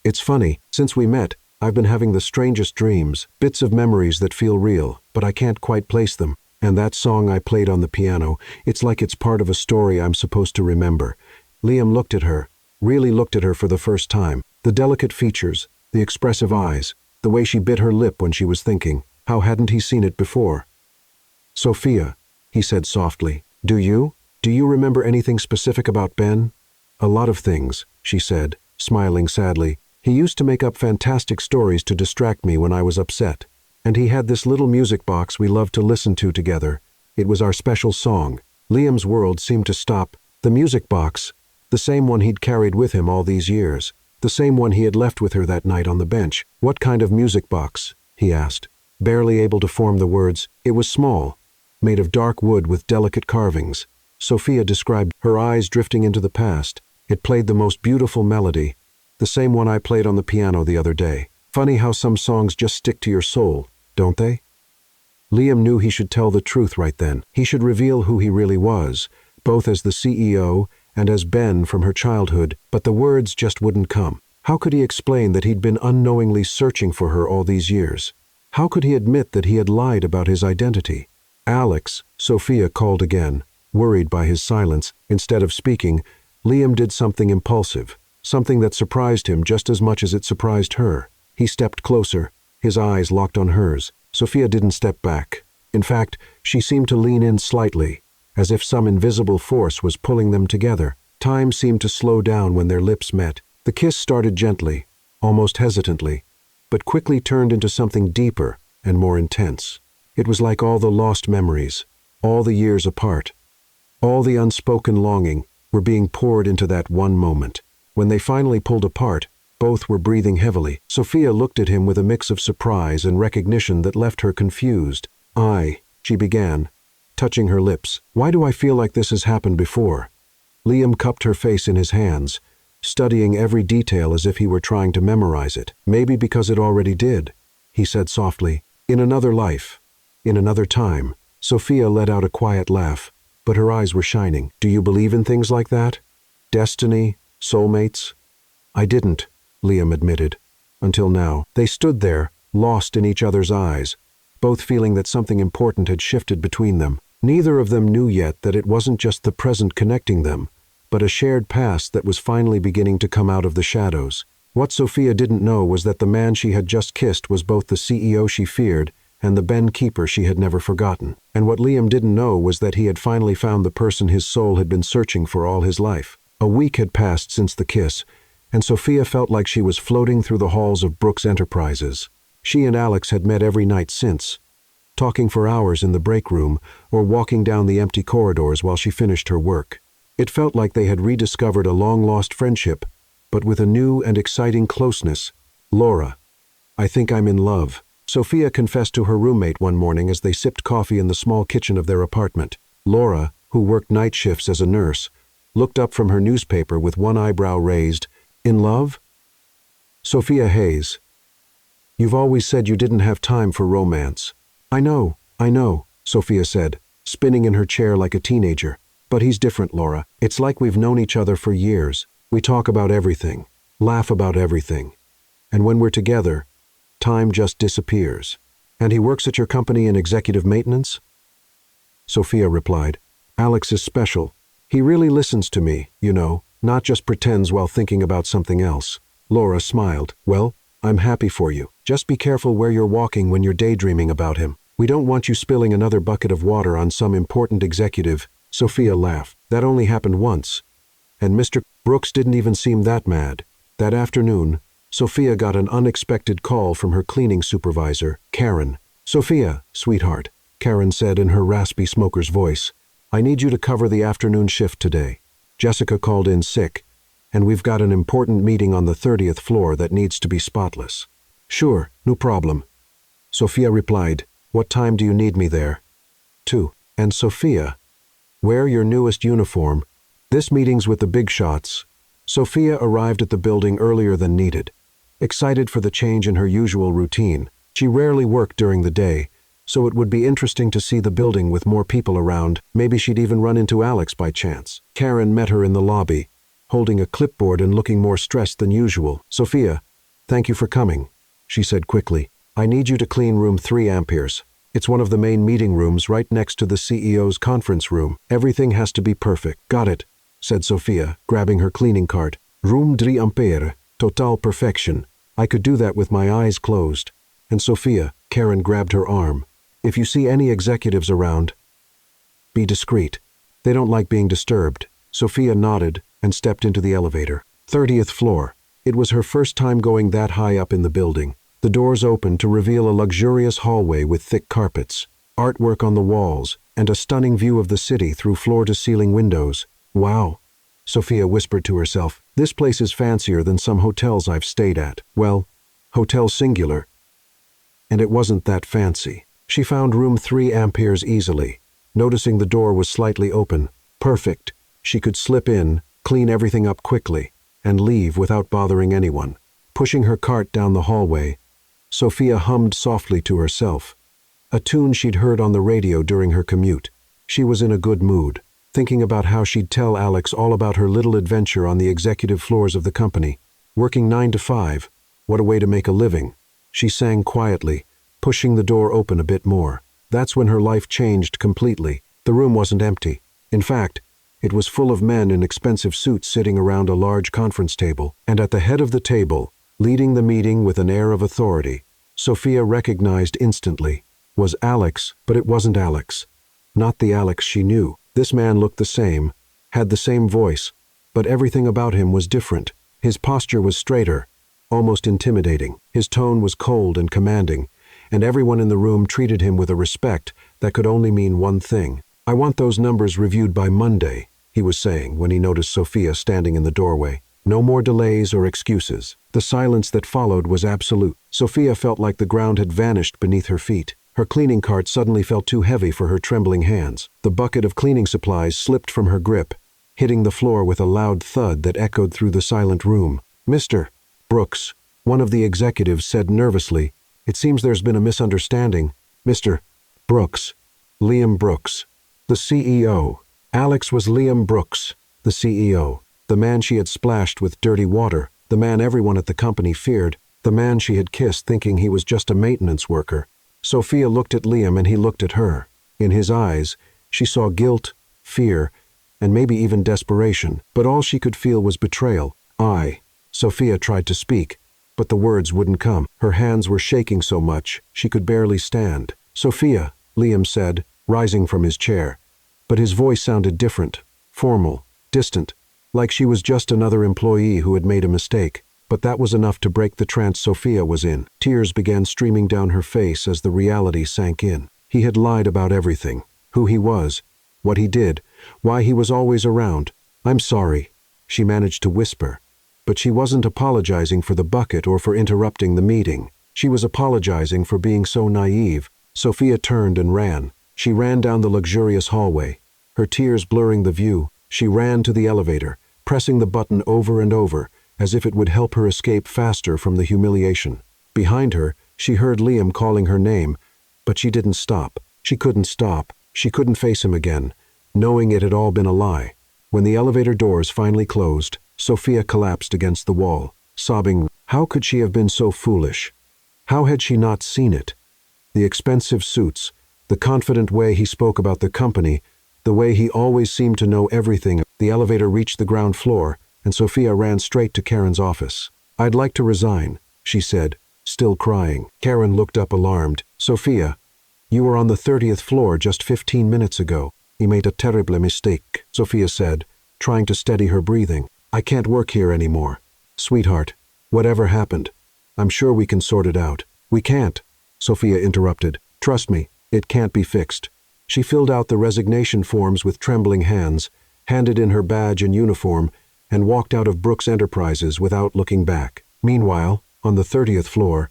it's funny. Since we met, I've been having the strangest dreams, bits of memories that feel real, but I can't quite place them. And that song I played on the piano, it's like it's part of a story I'm supposed to remember. Liam looked at her, really looked at her for the first time. The delicate features, the expressive eyes, the way she bit her lip when she was thinking. How hadn't he seen it before? Sophia, he said softly, do you remember anything specific about Ben? A lot of things, she said, smiling sadly. He used to make up fantastic stories to distract me when I was upset. And he had this little music box we loved to listen to together. It was our special song. Liam's world seemed to stop. The music box, the same one he'd carried with him all these years, the same one he had left with her that night on the bench. What kind of music box? He asked, barely able to form the words. It was small, made of dark wood with delicate carvings. Sophia described, her eyes drifting into the past. It played the most beautiful melody, the same one I played on the piano the other day. Funny how some songs just stick to your soul, don't they? Liam knew he should tell the truth right then. He should reveal who he really was, both as the CEO and as Ben from her childhood, but the words just wouldn't come. How could he explain that he'd been unknowingly searching for her all these years? How could he admit that he had lied about his identity? Alex, Sophia called again, worried by his silence. Instead of speaking, Liam did something impulsive, something that surprised him just as much as it surprised her. He stepped closer, his eyes locked on hers. Sophia didn't step back. In fact, she seemed to lean in slightly, as if some invisible force was pulling them together. Time seemed to slow down when their lips met. The kiss started gently, almost hesitantly, but quickly turned into something deeper and more intense. It was like all the lost memories, all the years apart, all the unspoken longing were being poured into that one moment. When they finally pulled apart, both were breathing heavily. Sophia looked at him with a mix of surprise and recognition that left her confused. She began, touching her lips. Why do I feel like this has happened before? Liam cupped her face in his hands, studying every detail as if he were trying to memorize it. Maybe because it already did, he said softly. In another life, in another time. Sophia let out a quiet laugh, but her eyes were shining. Do you believe in things like that? Destiny? Soulmates? I didn't, Liam admitted. Until now. They stood there, lost in each other's eyes, both feeling that something important had shifted between them. Neither of them knew yet that it wasn't just the present connecting them, but a shared past that was finally beginning to come out of the shadows. What Sophia didn't know was that the man she had just kissed was both the CEO she feared and the Ben keeper she had never forgotten. And what Liam didn't know was that he had finally found the person his soul had been searching for all his life. A week had passed since the kiss, and Sophia felt like she was floating through the halls of Brooks Enterprises. She and Alex had met every night since, talking for hours in the break room or walking down the empty corridors while she finished her work. It felt like they had rediscovered a long-lost friendship, but with a new and exciting closeness. Laura, I think I'm in love, Sophia confessed to her roommate one morning as they sipped coffee in the small kitchen of their apartment. Laura, who worked night shifts as a nurse, looked up from her newspaper with one eyebrow raised. In love? Sophia Hayes. You've always said you didn't have time for romance. I know, Sophia said, spinning in her chair like a teenager. But he's different, Laura. It's like we've known each other for years. We talk about everything, laugh about everything. And when we're together, time just disappears. And he works at your company in executive maintenance? Sophia replied, Alex is special. He really listens to me, you know, not just pretends while thinking about something else. Laura smiled. Well, I'm happy for you. Just be careful where you're walking when you're daydreaming about him. We don't want you spilling another bucket of water on some important executive. Sophia laughed. That only happened once. And Mr. Brooks didn't even seem that mad. That afternoon, Sophia got an unexpected call from her cleaning supervisor, Karen. Sophia, sweetheart, Karen said in her raspy smoker's voice, I need you to cover the afternoon shift today. Jessica called in sick, and we've got an important meeting on the 30th floor that needs to be spotless. Sure, no problem. Sophia replied, What time do you need me there? 2. And Sophia, wear your newest uniform. This meeting's with the big shots. Sophia arrived at the building earlier than needed, excited for the change in her usual routine. She rarely worked during the day, so it would be interesting to see the building with more people around. Maybe she'd even run into Alex by chance. Karen met her in the lobby, holding a clipboard and looking more stressed than usual. Sophia, thank you for coming, she said quickly. I need you to clean room 3 amperes. It's one of the main meeting rooms right next to the CEO's conference room. Everything has to be perfect. Got it, said Sophia, grabbing her cleaning cart. Room 3 ampere, total perfection. I could do that with my eyes closed. And Sophia, Karen grabbed her arm. If you see any executives around, be discreet. They don't like being disturbed. Sophia nodded and stepped into the elevator. 30th floor. It was her first time going that high up in the building. The doors opened to reveal a luxurious hallway with thick carpets, artwork on the walls, and a stunning view of the city through floor-to-ceiling windows. Wow, Sophia whispered to herself. This place is fancier than some hotels I've stayed at. Well, hotel singular. And it wasn't that fancy. She found room 3 amperes easily, noticing the door was slightly open. Perfect. She could slip in, clean everything up quickly, and leave without bothering anyone. Pushing her cart down the hallway, Sophia hummed softly to herself, a tune she'd heard on the radio during her commute. She was in a good mood, thinking about how she'd tell Alex all about her little adventure on the executive floors of the company. Working 9 to 5, what a way to make a living. She sang quietly, pushing the door open a bit more. That's when her life changed completely. The room wasn't empty. In fact, it was full of men in expensive suits sitting around a large conference table, and at the head of the table, leading the meeting with an air of authority, Sophia recognized instantly, was Alex, but it wasn't Alex. Not the Alex she knew. This man looked the same, had the same voice, but everything about him was different. His posture was straighter, almost intimidating. His tone was cold and commanding, and everyone in the room treated him with a respect that could only mean one thing. I want those numbers reviewed by Monday, he was saying when he noticed Sophia standing in the doorway. No more delays or excuses. The silence that followed was absolute. Sophia felt like the ground had vanished beneath her feet. Her cleaning cart suddenly felt too heavy for her trembling hands. The bucket of cleaning supplies slipped from her grip, hitting the floor with a loud thud that echoed through the silent room. "Mr. Brooks," one of the executives said nervously, "it seems there's been a misunderstanding. Mr. Brooks." Liam Brooks, the CEO. Alex was Liam Brooks, the CEO. The man she had splashed with dirty water, the man everyone at the company feared, the man she had kissed thinking he was just a maintenance worker. Sophia looked at Liam and he looked at her. In his eyes, she saw guilt, fear, and maybe even desperation, but all she could feel was betrayal. Sophia tried to speak, but the words wouldn't come. Her hands were shaking so much, she could barely stand. "Sophia," Liam said, rising from his chair. But his voice sounded different, formal, distant, like she was just another employee who had made a mistake. But that was enough to break the trance Sophia was in. Tears began streaming down her face as the reality sank in. He had lied about everything. Who he was, what he did, why he was always around. "I'm sorry," she managed to whisper. But she wasn't apologizing for the bucket or for interrupting the meeting. She was apologizing for being so naive. Sophia turned and ran. She ran down the luxurious hallway. Her tears blurring the view, she ran to the elevator, pressing the button over and over, as if it would help her escape faster from the humiliation. Behind her, she heard Liam calling her name, but she didn't stop. She couldn't stop. She couldn't face him again, knowing it had all been a lie. When the elevator doors finally closed, Sophia collapsed against the wall, sobbing. How could she have been so foolish? How had she not seen it? The expensive suits, the confident way he spoke about the company, the way he always seemed to know everything. The elevator reached the ground floor, and Sophia ran straight to Karen's office. "I'd like to resign," she said, still crying. Karen looked up alarmed. "Sophia, you were on the 30th floor just 15 minutes ago. He made a terrible mistake," Sophia said, trying to steady her breathing. "I can't work here anymore. Sweetheart, whatever happened, I'm sure we can sort it out." "We can't," Sophia interrupted. "Trust me, it can't be fixed." She filled out the resignation forms with trembling hands, handed in her badge and uniform, and walked out of Brooks Enterprises without looking back. Meanwhile, on the 30th floor,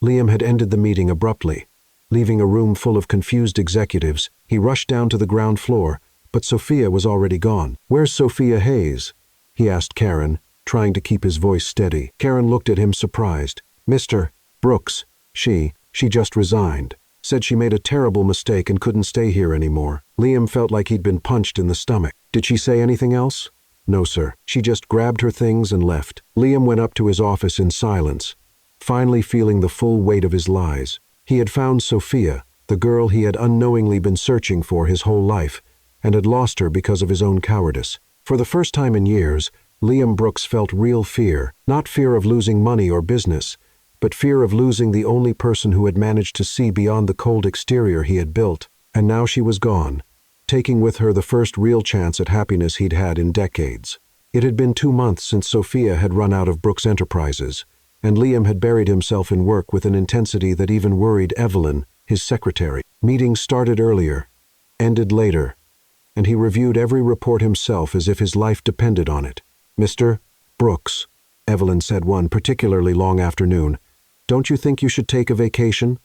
Liam had ended the meeting abruptly. Leaving a room full of confused executives, he rushed down to the ground floor, but Sophia was already gone. "Where's Sophia Hayes?" he asked Karen, trying to keep his voice steady. Karen looked at him surprised. "Mr. Brooks, she just resigned. Said she made a terrible mistake and couldn't stay here anymore." Liam felt like he'd been punched in the stomach. "Did she say anything else?" "No, sir. She just grabbed her things and left." Liam went up to his office in silence, finally feeling the full weight of his lies. He had found Sophia, the girl he had unknowingly been searching for his whole life, and had lost her because of his own cowardice. For the first time in years, Liam Brooks felt real fear, not fear of losing money or business, but fear of losing the only person who had managed to see beyond the cold exterior he had built. And now she was gone, taking with her the first real chance at happiness he'd had in decades. It had been 2 months since Sophia had run out of Brooks Enterprises, and Liam had buried himself in work with an intensity that even worried Evelyn, his secretary. Meetings started earlier, ended later, and he reviewed every report himself as if his life depended on it. "Mr. Brooks," Evelyn said one particularly long afternoon, "don't you think you should take a vacation?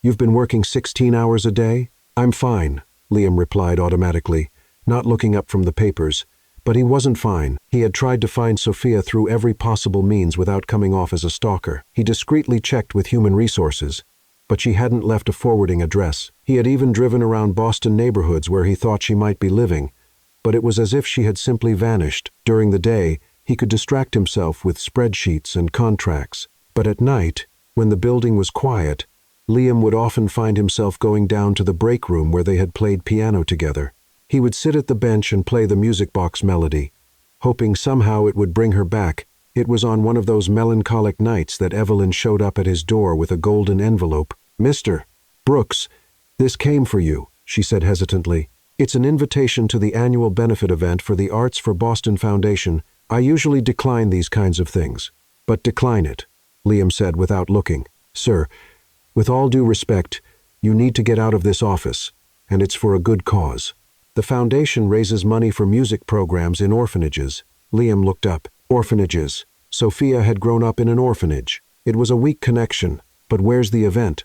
You've been working 16 hours a day?" "I'm fine," Liam replied automatically, not looking up from the papers. But he wasn't fine. He had tried to find Sophia through every possible means without coming off as a stalker. He discreetly checked with Human Resources, but she hadn't left a forwarding address. He had even driven around Boston neighborhoods where he thought she might be living, but it was as if she had simply vanished. During the day, he could distract himself with spreadsheets and contracts, but at night, when the building was quiet, Liam would often find himself going down to the break room where they had played piano together. He would sit at the bench and play the music box melody, hoping somehow it would bring her back. It was on one of those melancholic nights that Evelyn showed up at his door with a golden envelope. "Mr. Brooks, this came for you," she said hesitantly. "It's an invitation to the annual benefit event for the Arts for Boston Foundation. I usually decline these kinds of things." "But decline it," Liam said without looking. "Sir, with all due respect, you need to get out of this office, and it's for a good cause. The foundation raises money for music programs in orphanages." Liam looked up. Orphanages. Sophia had grown up in an orphanage. It was a weak connection, but where's the event?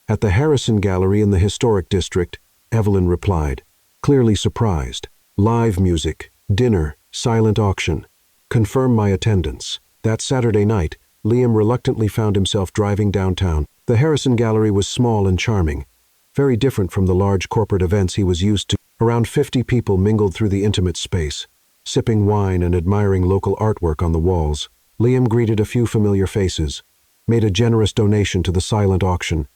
"At the Harrison Gallery in the Historic District," Evelyn replied, clearly surprised. "Live music, Dinner, silent auction. Confirm my attendance. That Saturday night, Liam reluctantly found himself driving downtown. The Harrison Gallery was small and charming, very different from the large corporate events he was used to. Around 50 people mingled through the intimate space, sipping wine and admiring local artwork on the walls. Liam greeted a few familiar faces, made a generous donation to the silent auction,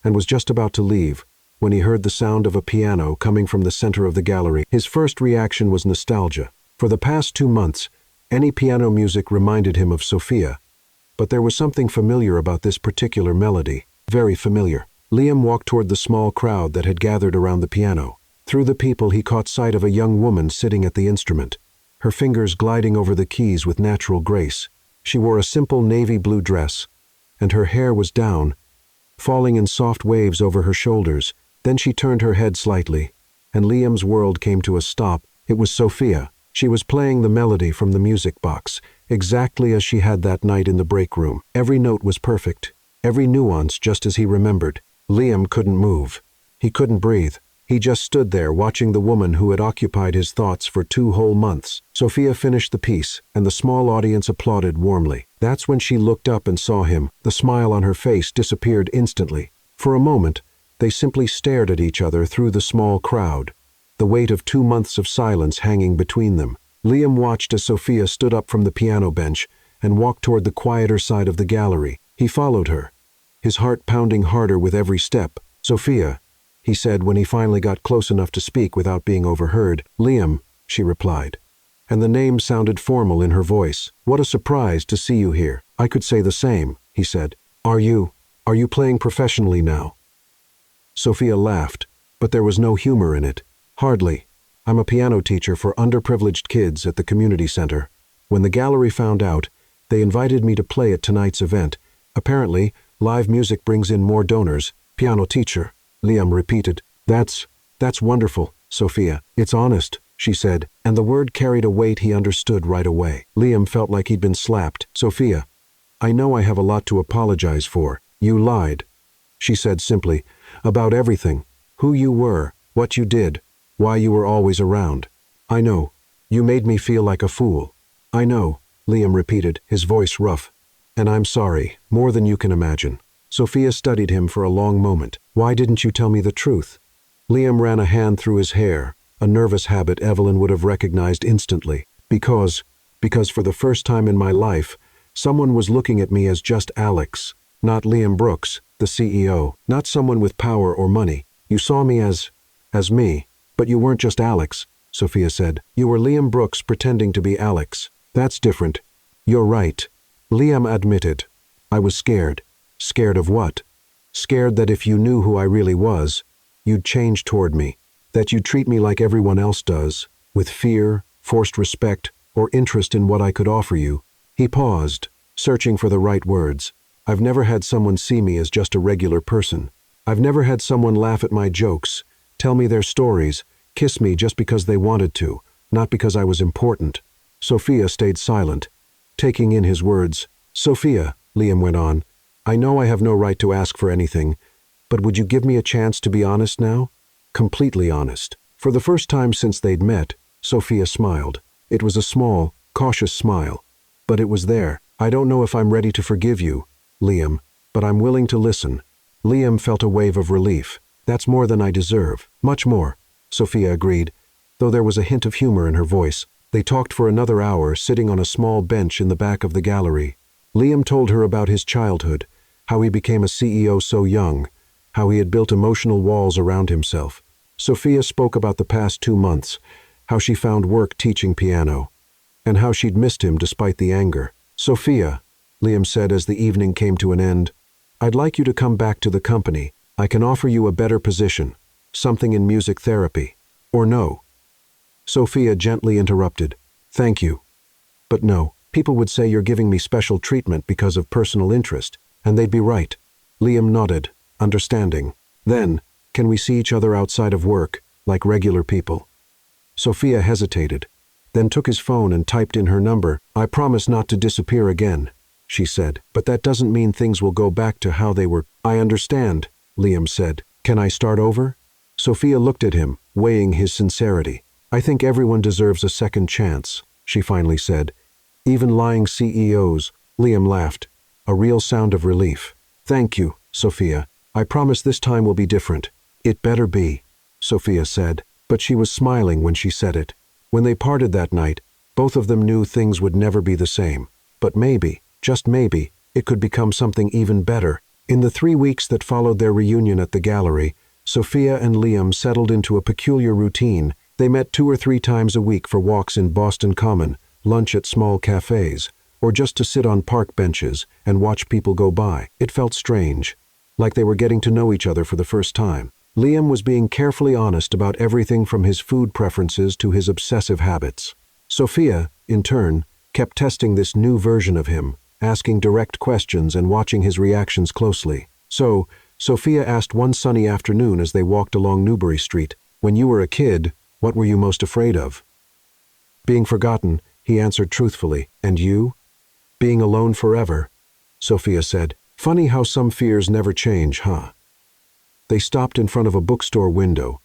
and was just about to leave when he heard the sound of a piano coming from the center of the gallery. His first reaction was nostalgia. For the past 2 months, any piano music reminded him of Sophia, but there was something familiar about this particular melody, very familiar. Liam walked toward the small crowd that had gathered around the piano. Through the people, he caught sight of a young woman sitting at the instrument, her fingers gliding over the keys with natural grace. She wore a simple navy blue dress, and her hair was down, falling in soft waves over her shoulders. Then she turned her head slightly, and Liam's world came to a stop. It was Sophia. She was playing the melody from the music box, exactly as she had that night in the break room. Every note was perfect, every nuance just as he remembered. Liam couldn't move. He couldn't breathe. He just stood there watching the woman who had occupied his thoughts for 2 whole months. Sophia finished the piece, and the small audience applauded warmly. That's when she looked up and saw him. The smile on her face disappeared instantly. For a moment, they simply stared at each other through the small crowd, the weight of 2 months of silence hanging between them. Liam watched as Sophia stood up from the piano bench and walked toward the quieter side of the gallery. He followed her, his heart pounding harder with every step. "Sophia," he said when he finally got close enough to speak without being overheard. "Liam," she replied, and the name sounded formal in her voice. "What a surprise to see you here." "I could say the same," he said. Are you playing professionally now?" Sophia laughed, but there was no humor in it. "Hardly. I'm a piano teacher for underprivileged kids at the community center. When the gallery found out, they invited me to play at tonight's event. Apparently, live music brings in more donors." "Piano teacher," Liam repeated. That's wonderful, Sophia. It's honest," she said, and the word carried a weight he understood right away. Liam felt like he'd been slapped. "Sophia, I know I have a lot to apologize for. You lied," she said simply, "about everything. Who you were, what you did, why you were always around. I know. You made me feel like a fool." "I know," Liam repeated, his voice rough. "And I'm sorry, more than you can imagine." Sophia studied him for a long moment. "Why didn't you tell me the truth?" Liam ran a hand through his hair, a nervous habit Evelyn would have recognized instantly. Because for the first time in my life, someone was looking at me as just Alex, not Liam Brooks, the CEO, not someone with power or money. You saw me as me, but you weren't just Alex," Sophia said. "You were Liam Brooks pretending to be Alex. That's different." "You're right," Liam admitted. "I was scared." "Scared of what?" "Scared that if you knew who I really was, you'd change toward me, that you'd treat me like everyone else does, with fear, forced respect, or interest in what I could offer you." He paused, searching for the right words. "I've never had someone see me as just a regular person. I've never had someone laugh at my jokes, tell me their stories, kiss me just because they wanted to, not because I was important." Sophia stayed silent, taking in his words. "Sophia," Liam went on, "I know I have no right to ask for anything, but would you give me a chance to be honest now? Completely honest." For the first time since they'd met, Sophia smiled. It was a small, cautious smile, but it was there. "I don't know if I'm ready to forgive you, Liam, but I'm willing to listen." Liam felt a wave of relief. "That's more than I deserve." "Much more," Sophia agreed, though there was a hint of humor in her voice. They talked for another hour, sitting on a small bench in the back of the gallery. Liam told her about his childhood, how he became a CEO so young, how he had built emotional walls around himself. Sophia spoke about the past 2 months, how she found work teaching piano, and how she'd missed him despite the anger. "Sophia," Liam said as the evening came to an end, "I'd like you to come back to the company. I can offer you a better position, something in music therapy. Or no." Sophia gently interrupted. "Thank you. But no, people would say you're giving me special treatment because of personal interest, and they'd be right." Liam nodded, understanding. "Then, can we see each other outside of work, like regular people?" Sophia hesitated, then took his phone and typed in her number. "I promise not to disappear again," she said, "but that doesn't mean things will go back to how they were." "I understand," Liam said. "Can I start over?" Sophia looked at him, weighing his sincerity. I think everyone deserves a second chance, she finally said. Even lying CEOs. Liam laughed, a real sound of relief. Thank you, Sophia. I promise this time will be different. It better be, Sophia said, but she was smiling when she said it. When they parted that night, both of them knew things would never be the same. But maybe, just maybe, it could become something even better. In the 3 weeks that followed their reunion at the gallery, Sophia and Liam settled into a peculiar routine. They met 2 or 3 times a week for walks in Boston Common, lunch at small cafes, or just to sit on park benches and watch people go by. It felt strange, like they were getting to know each other for the first time. Liam was being carefully honest about everything from his food preferences to his obsessive habits. Sophia, in turn, kept testing this new version of him, asking direct questions and watching his reactions closely. So, Sophia asked one sunny afternoon as they walked along Newbury Street, "When you were a kid, what were you most afraid of?" Being forgotten, he answered truthfully. "And you?" "Being alone forever," Sophia said. "Funny how some fears never change, huh?" They stopped in front of a bookstore window,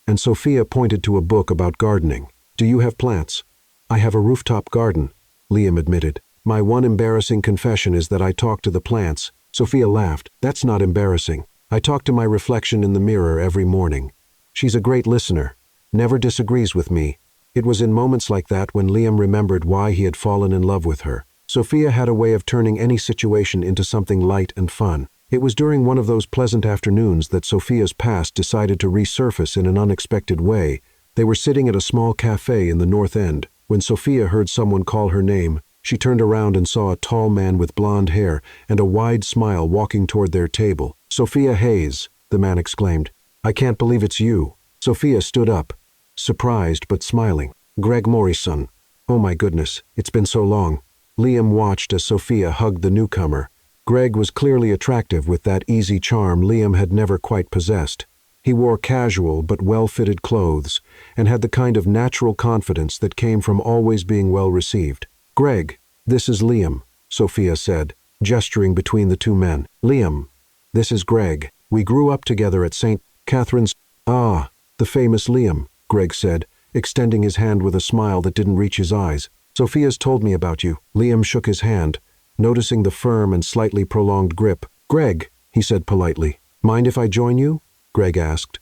and Sophia pointed to a book about gardening. "Do you have plants?" "I have a rooftop garden," Liam admitted. "My one embarrassing confession is that I talk to the plants." Sophia laughed. "That's not embarrassing. I talk to my reflection in the mirror every morning. She's a great listener, never disagrees with me." It was in moments like that when Liam remembered why he had fallen in love with her. Sophia had a way of turning any situation into something light and fun. It was during one of those pleasant afternoons that Sophia's past decided to resurface in an unexpected way. They were sitting at a small cafe in the North End when Sophia heard someone call her name. She turned around and saw a tall man with blonde hair and a wide smile walking toward their table. "Sophia Hayes," the man exclaimed. "I can't believe it's you." Sophia stood up, surprised but smiling. "Greg Morrison. Oh my goodness, it's been so long." Liam watched as Sophia hugged the newcomer. Greg was clearly attractive with that easy charm Liam had never quite possessed. He wore casual but well-fitted clothes and had the kind of natural confidence that came from always being well received. "Greg, this is Liam," Sophia said, gesturing between the two men. "Liam, this is Greg. We grew up together at St. Catherine's." "Ah, the famous Liam," Greg said, extending his hand with a smile that didn't reach his eyes. "Sophia's told me about you." Liam shook his hand, noticing the firm and slightly prolonged grip. "Greg," he said politely. "Mind if I join you?" Greg asked,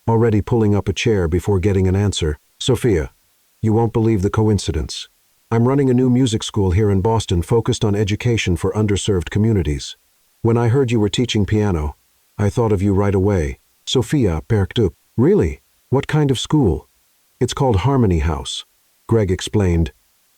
already pulling up a chair before getting an answer. "Sophia, you won't believe the coincidence. I'm running a new music school here in Boston focused on education for underserved communities. When I heard you were teaching piano, I thought of you right away." Sophia perked up. "Really? What kind of school?" "It's called Harmony House," Greg explained,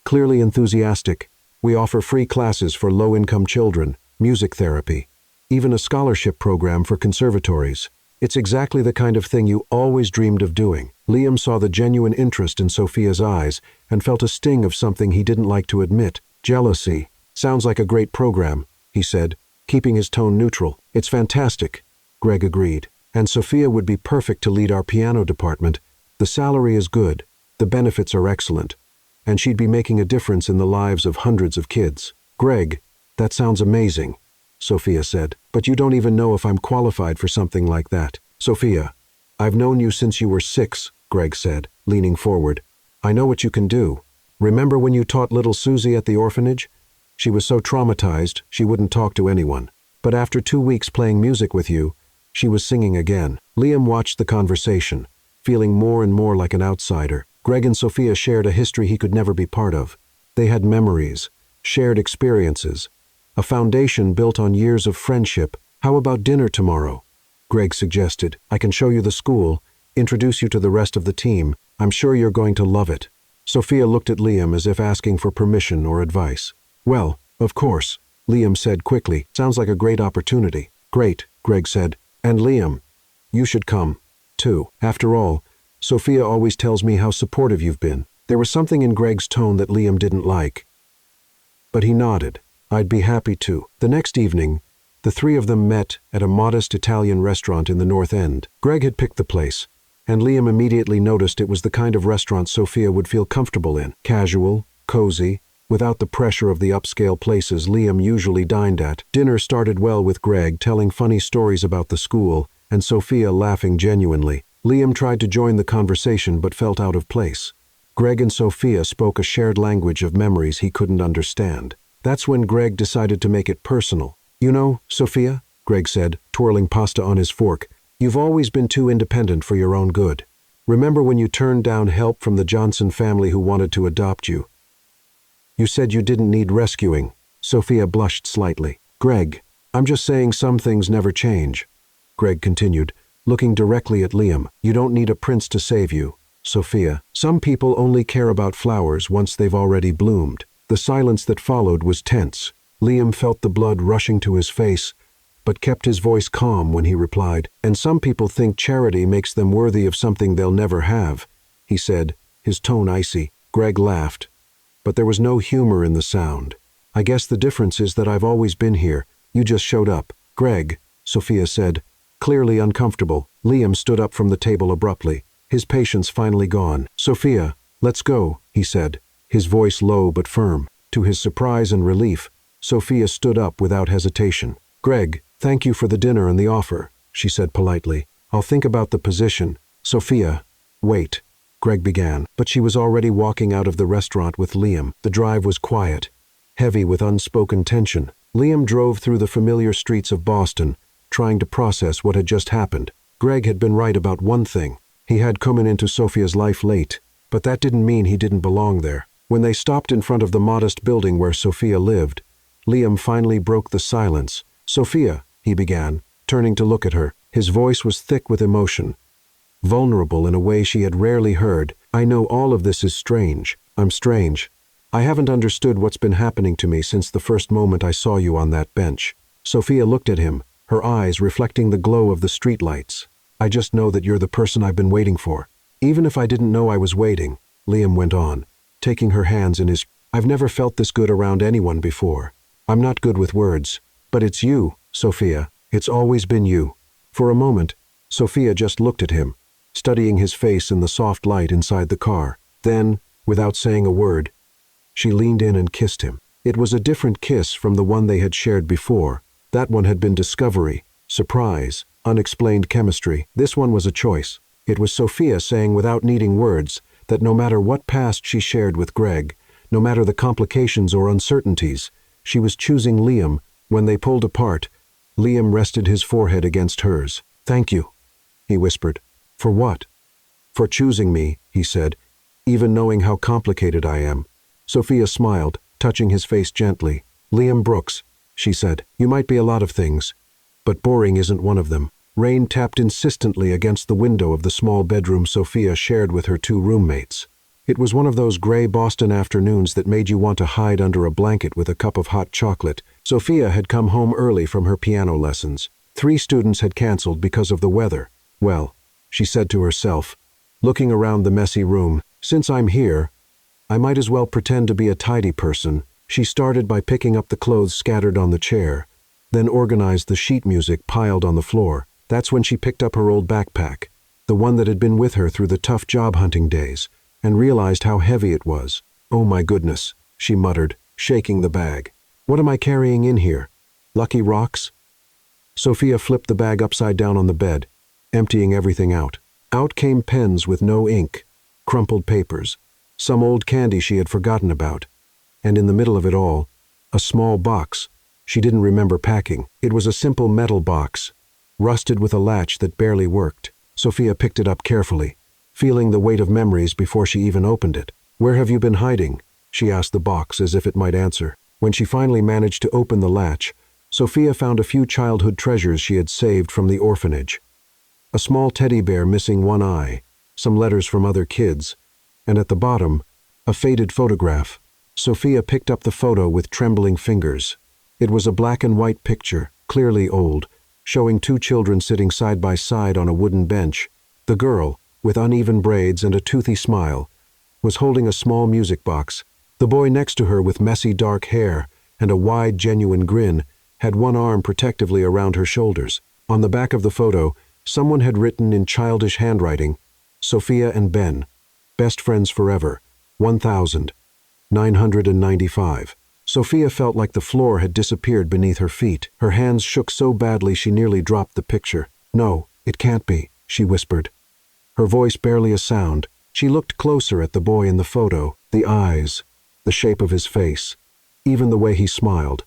clearly enthusiastic. "We offer free classes for low-income children, music therapy, even a scholarship program for conservatories. It's exactly the kind of thing you always dreamed of doing." Liam saw the genuine interest in Sophia's eyes and felt a sting of something he didn't like to admit. Jealousy. "Sounds like a great program," he said, keeping his tone neutral. "It's fantastic," Greg agreed. "And Sophia would be perfect to lead our piano department. The salary is good, the benefits are excellent, and she'd be making a difference in the lives of hundreds of kids." "Greg, that sounds amazing," Sophia said. "But you don't even know if I'm qualified for something like that." "Sophia, I've known you since you were 6, Greg said, leaning forward. "I know what you can do. Remember when you taught little Susie at the orphanage? She was so traumatized she wouldn't talk to anyone. But after 2 weeks playing music with you, she was singing again." Liam watched the conversation, feeling more and more like an outsider. Greg and Sophia shared a history he could never be part of. They had memories, shared experiences, a foundation built on years of friendship. "How about dinner tomorrow?" Greg suggested. "I can show you the school, introduce you to the rest of the team. I'm sure you're going to love it." Sophia looked at Liam as if asking for permission or advice. "Well, of course," Liam said quickly. "Sounds like a great opportunity." "Great," Greg said. "And Liam, you should come, too. After all, Sophia always tells me how supportive you've been." There was something in Greg's tone that Liam didn't like, but he nodded. "I'd be happy to." The next evening, the 3 of them met at a modest Italian restaurant in the North End. Greg had picked the place, and Liam immediately noticed it was the kind of restaurant Sophia would feel comfortable in. Casual, cozy, without the pressure of the upscale places Liam usually dined at. Dinner started well with Greg telling funny stories about the school and Sophia laughing genuinely. Liam tried to join the conversation but felt out of place. Greg and Sophia spoke a shared language of memories he couldn't understand. That's when Greg decided to make it personal. "You know, Sophia," Greg said, twirling pasta on his fork, "you've always been too independent for your own good. Remember when you turned down help from the Johnson family who wanted to adopt you? You said you didn't need rescuing." Sophia blushed slightly. "Greg, I'm just saying some things never change," Greg continued, looking directly at Liam. "You don't need a prince to save you, Sophia. Some people only care about flowers once they've already bloomed." The silence that followed was tense. Liam felt the blood rushing to his face, but kept his voice calm when he replied, "And some people think charity makes them worthy of something they'll never have," he said, his tone icy. Greg laughed, but there was no humor in the sound. "I guess the difference is that I've always been here. You just showed up." "Greg," Sophia said, clearly uncomfortable. Liam stood up from the table abruptly, his patience finally gone. "Sophia, let's go," he said, his voice low but firm. To his surprise and relief, Sophia stood up without hesitation. "Greg, thank you for the dinner and the offer," she said politely. "I'll think about the position." "Sophia, wait," Greg began, but she was already walking out of the restaurant with Liam. The drive was quiet, heavy with unspoken tension. Liam drove through the familiar streets of Boston, trying to process what had just happened. Greg had been right about one thing. He had come into Sophia's life late, but that didn't mean he didn't belong there. When they stopped in front of the modest building where Sophia lived, Liam finally broke the silence. "Sophia," he began, turning to look at her. His voice was thick with emotion, vulnerable in a way she had rarely heard. "I know all of this is strange. I'm strange. I haven't understood what's been happening to me since the first moment I saw you on that bench." Sophia looked at him, her eyes reflecting the glow of the streetlights. "I just know that you're the person I've been waiting for." "Even if I didn't know I was waiting," Liam went on, taking her hands in his, "I've never felt this good around anyone before. I'm not good with words, but it's you, Sophia. It's always been you." For a moment, Sophia just looked at him, studying his face in the soft light inside the car. Then, without saying a word, she leaned in and kissed him. It was a different kiss from the one they had shared before. That one had been discovery, surprise, unexplained chemistry. This one was a choice. It was Sophia saying without needing words that no matter what past she shared with Greg, no matter the complications or uncertainties, she was choosing Liam. When they pulled apart, Liam rested his forehead against hers. "Thank you," he whispered. "For what?" "For choosing me," he said, "even knowing how complicated I am." Sophia smiled, touching his face gently. "Liam Brooks," she said, "you might be a lot of things, but boring isn't one of them." Rain tapped insistently against the window of the small bedroom Sophia shared with her two roommates. It was one of those gray Boston afternoons that made you want to hide under a blanket with a cup of hot chocolate. Sophia had come home early from her piano lessons. 3 students had canceled because of the weather. "Well," she said to herself, looking around the messy room, "since I'm here, I might as well pretend to be a tidy person." She started by picking up the clothes scattered on the chair, then organized the sheet music piled on the floor. That's when she picked up her old backpack, the one that had been with her through the tough job hunting days, and realized how heavy it was. "Oh my goodness," she muttered, shaking the bag. "What am I carrying in here? Lucky rocks?" Sophia flipped the bag upside down on the bed, emptying everything out. Out came pens with no ink, crumpled papers, some old candy she had forgotten about, and in the middle of it all, a small box she didn't remember packing. It was a simple metal box, rusted with a latch that barely worked. Sophia picked it up carefully, feeling the weight of memories before she even opened it. "Where have you been hiding?" she asked the box as if it might answer. When she finally managed to open the latch, Sophia found a few childhood treasures she had saved from the orphanage. A small teddy bear missing one eye, some letters from other kids, and at the bottom, a faded photograph. Sophia picked up the photo with trembling fingers. It was a black and white picture, clearly old, showing 2 children sitting side by side on a wooden bench. The girl, with uneven braids and a toothy smile, was holding a small music box. The boy next to her, with messy dark hair and a wide, genuine grin, had one arm protectively around her shoulders. On the back of the photo, someone had written in childish handwriting, "Sophia and Ben, best friends forever, 1995. Sophia felt like the floor had disappeared beneath her feet. Her hands shook so badly she nearly dropped the picture. "No, it can't be," she whispered. Her voice barely a sound. She looked closer at the boy in the photo, the eyes, the shape of his face, even the way he smiled.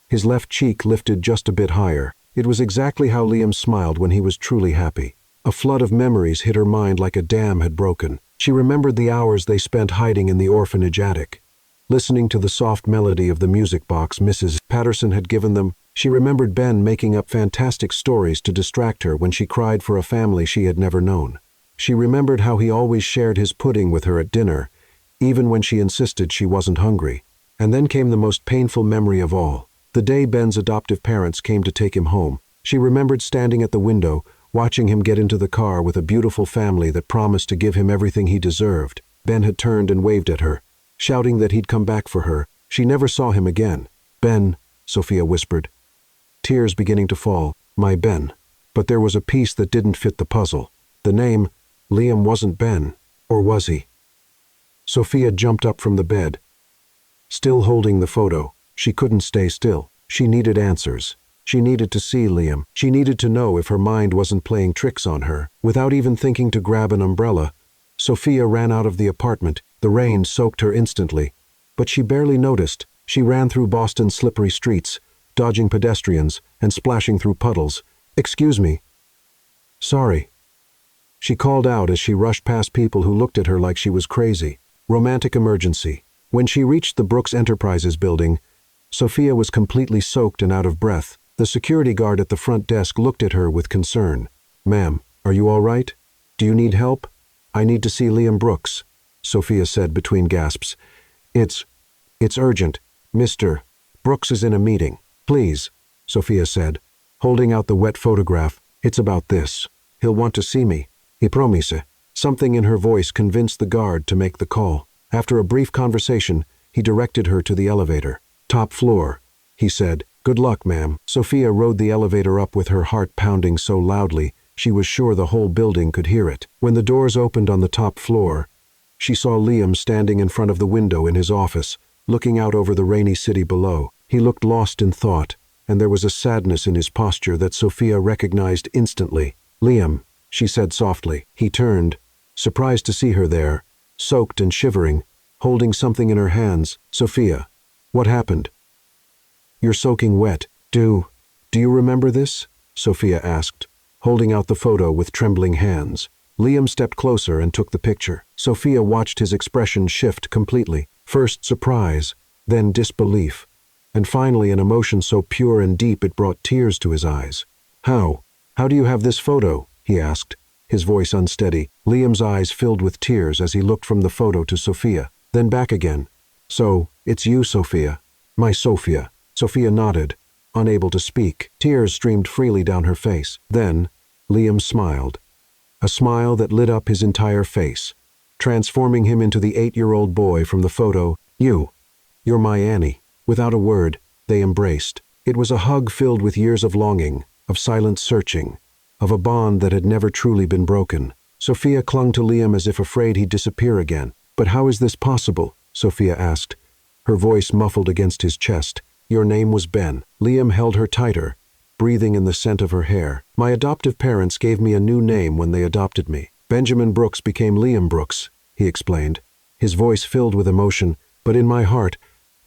His left cheek lifted just a bit higher. It was exactly how Liam smiled when he was truly happy. A flood of memories hit her mind like a dam had broken. She remembered the hours they spent hiding in the orphanage attic, listening to the soft melody of the music box Mrs. Patterson had given them. She remembered Ben making up fantastic stories to distract her when she cried for a family she had never known. She remembered how he always shared his pudding with her at dinner, even when she insisted she wasn't hungry. And then came the most painful memory of all. The day Ben's adoptive parents came to take him home. She remembered standing at the window, watching him get into the car with a beautiful family that promised to give him everything he deserved. Ben had turned and waved at her, shouting that he'd come back for her. She never saw him again. "Ben," Sophia whispered, tears beginning to fall. "My Ben." But there was a piece that didn't fit the puzzle. The name, Liam, wasn't Ben. Or was he? Sophia jumped up from the bed, still holding the photo. She couldn't stay still. She needed answers. She needed to see Liam. She needed to know if her mind wasn't playing tricks on her. Without even thinking to grab an umbrella, Sophia ran out of the apartment. The rain soaked her instantly, but she barely noticed. She ran through Boston's slippery streets, dodging pedestrians and splashing through puddles. "Excuse me." "Sorry," she called out as she rushed past people who looked at her like she was crazy. Romantic emergency. When she reached the Brooks Enterprises building, Sophia was completely soaked and out of breath. The security guard at the front desk looked at her with concern. "Ma'am, are you all right? Do you need help?" "I need to see Liam Brooks," Sophia said between gasps. It's urgent. Mr. Brooks is in a meeting." "Please," Sophia said, holding out the wet photograph. "It's about this. He'll want to see me. He promise." Something in her voice convinced the guard to make the call. After a brief conversation, he directed her to the elevator. "Top floor," he said. "Good luck, ma'am." Sophia rode the elevator up with her heart pounding so loudly she was sure the whole building could hear it. When the doors opened on the top floor, she saw Liam standing in front of the window in his office, looking out over the rainy city below. He looked lost in thought, and there was a sadness in his posture that Sophia recognized instantly. "Liam," she said softly. He turned, surprised to see her there, soaked and shivering, holding something in her hands. "Sophia, what happened? You're soaking wet. Do you remember this?" Sophia asked, holding out the photo with trembling hands. Liam stepped closer and took the picture. Sophia watched his expression shift completely. First surprise, then disbelief, and finally an emotion so pure and deep it brought tears to his eyes. How do you have this photo?" he asked, his voice unsteady. Liam's eyes filled with tears as he looked from the photo to Sophia, then back again. "So, it's you, Sophia." "My Sophia." Sophia nodded, unable to speak. Tears streamed freely down her face. Then, Liam smiled. A smile that lit up his entire face, transforming him into the 8-year-old boy from the photo. You're my Annie." Without a word, they embraced. It was a hug filled with years of longing, of silent searching, of a bond that had never truly been broken. Sophia clung to Liam as if afraid he'd disappear again. "But how is this possible?" Sophia asked, her voice muffled against his chest. "Your name was Ben." Liam held her tighter, breathing in the scent of her hair. "My adoptive parents gave me a new name when they adopted me. Benjamin Brooks became Liam Brooks," he explained, his voice filled with emotion. "But in my heart,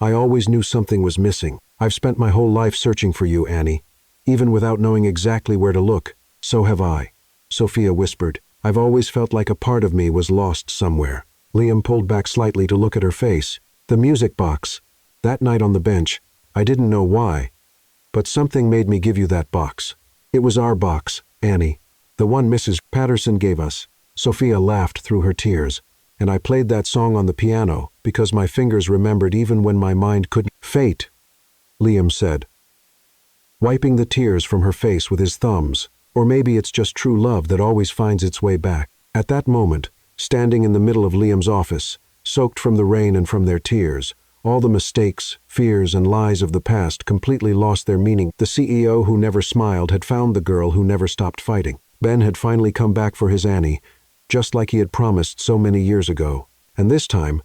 I always knew something was missing. I've spent my whole life searching for you, Annie, even without knowing exactly where to look." "So have I," Sophia whispered. "I've always felt like a part of me was lost somewhere." Liam pulled back slightly to look at her face. "The music box. That night on the bench, I didn't know why, but something made me give you that box. It was our box, Annie, the one Mrs. Patterson gave us." Sophia laughed through her tears. "And I played that song on the piano because my fingers remembered even when my mind couldn't." "Fate," Liam said, wiping the tears from her face with his thumbs. "Or maybe it's just true love that always finds its way back." At that moment, standing in the middle of Liam's office, soaked from the rain and from their tears, all the mistakes, fears, and lies of the past completely lost their meaning. The CEO who never smiled had found the girl who never stopped fighting. Ben had finally come back for his Annie, just like he had promised so many years ago. And this time,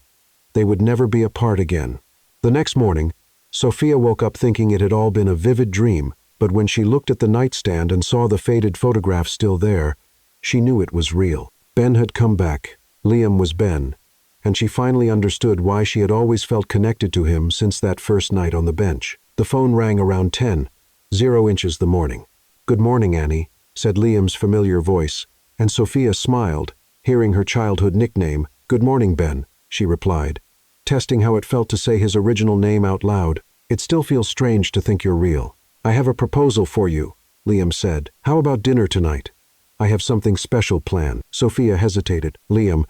they would never be apart again. The next morning, Sophia woke up thinking it had all been a vivid dream, but when she looked at the nightstand and saw the faded photograph still there, she knew it was real. Ben had come back. Liam was Ben. And she finally understood why she had always felt connected to him since that first night on the bench. The phone rang around 10:00 the morning. "Good morning, Annie," said Liam's familiar voice, and Sophia smiled, hearing her childhood nickname. "Good morning, Ben," she replied, testing how it felt to say his original name out loud. "It still feels strange to think you're real." "I have a proposal for you," Liam said. "How about dinner tonight? I have something special planned." Sophia hesitated. "Liam,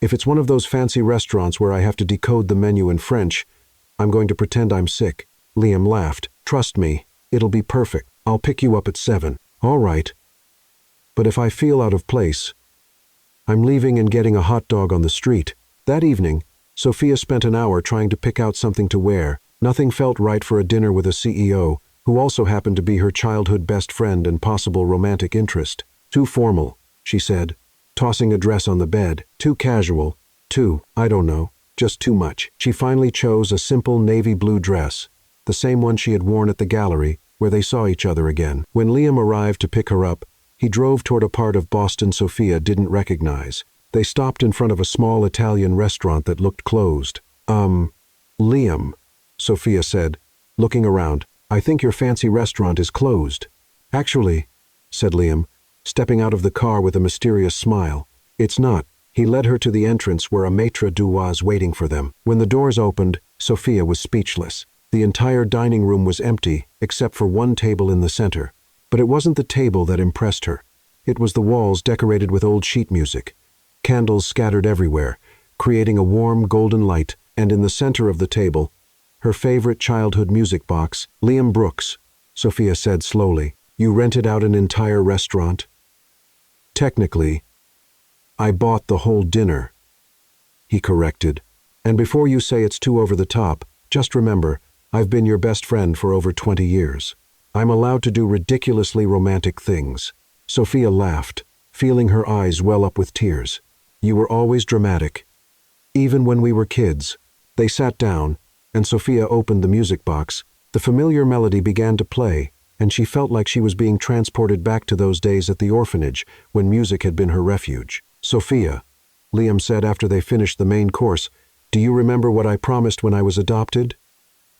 if it's one of those fancy restaurants where I have to decode the menu in French, I'm going to pretend I'm sick." Liam laughed. "Trust me, it'll be perfect. I'll pick you up at 7. "All right. But if I feel out of place, I'm leaving and getting a hot dog on the street." That evening, Sophia spent an hour trying to pick out something to wear. Nothing felt right for a dinner with a CEO, who also happened to be her childhood best friend and possible romantic interest. "Too formal," she said, tossing a dress on the bed. "Too casual. I don't know, just too much." She finally chose a simple navy blue dress, the same one she had worn at the gallery, where they saw each other again. When Liam arrived to pick her up, he drove toward a part of Boston Sophia didn't recognize. They stopped in front of a small Italian restaurant that looked closed. Liam," Sophia said, looking around, "I think your fancy restaurant is closed." "Actually," said Liam, stepping out of the car with a mysterious smile, "it's not." He led her to the entrance where a maitre d' was waiting for them. When the doors opened, Sophia was speechless. The entire dining room was empty, except for one table in the center. But it wasn't the table that impressed her. It was the walls decorated with old sheet music, candles scattered everywhere, creating a warm golden light, and in the center of the table, her favorite childhood music box. "Liam Brooks," Sophia said slowly, "you rented out an entire restaurant?" "Technically, I bought the whole dinner," he corrected. "And before you say it's too over the top, just remember, I've been your best friend for over 20 years. I'm allowed to do ridiculously romantic things." Sophia laughed, feeling her eyes well up with tears. "You were always dramatic. Even when we were kids." They sat down, and Sophia opened the music box. The familiar melody began to play, and she felt like she was being transported back to those days at the orphanage when music had been her refuge. "Sophia," Liam said after they finished the main course, "do you remember what I promised when I was adopted?"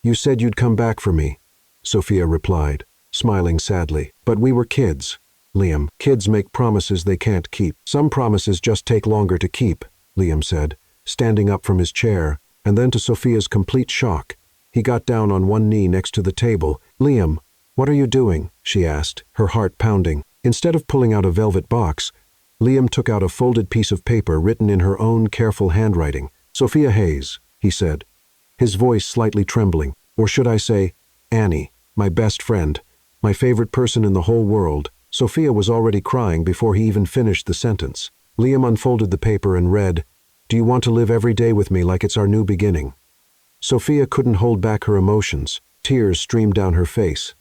"You said you'd come back for me," Sophia replied, smiling sadly. "But we were kids, Liam. Kids make promises they can't keep." "Some promises just take longer to keep," Liam said, standing up from his chair, and then to Sophia's complete shock, he got down on one knee next to the table. "Liam, what are you doing?" she asked, her heart pounding. Instead of pulling out a velvet box, Liam took out a folded piece of paper written in her own careful handwriting. "Sophia Hayes," he said, his voice slightly trembling. "Or should I say, Annie, my best friend, my favorite person in the whole world." Sophia was already crying before he even finished the sentence. Liam unfolded the paper and read, "Do you want to live every day with me like it's our new beginning?" Sophia couldn't hold back her emotions. Tears streamed down her face.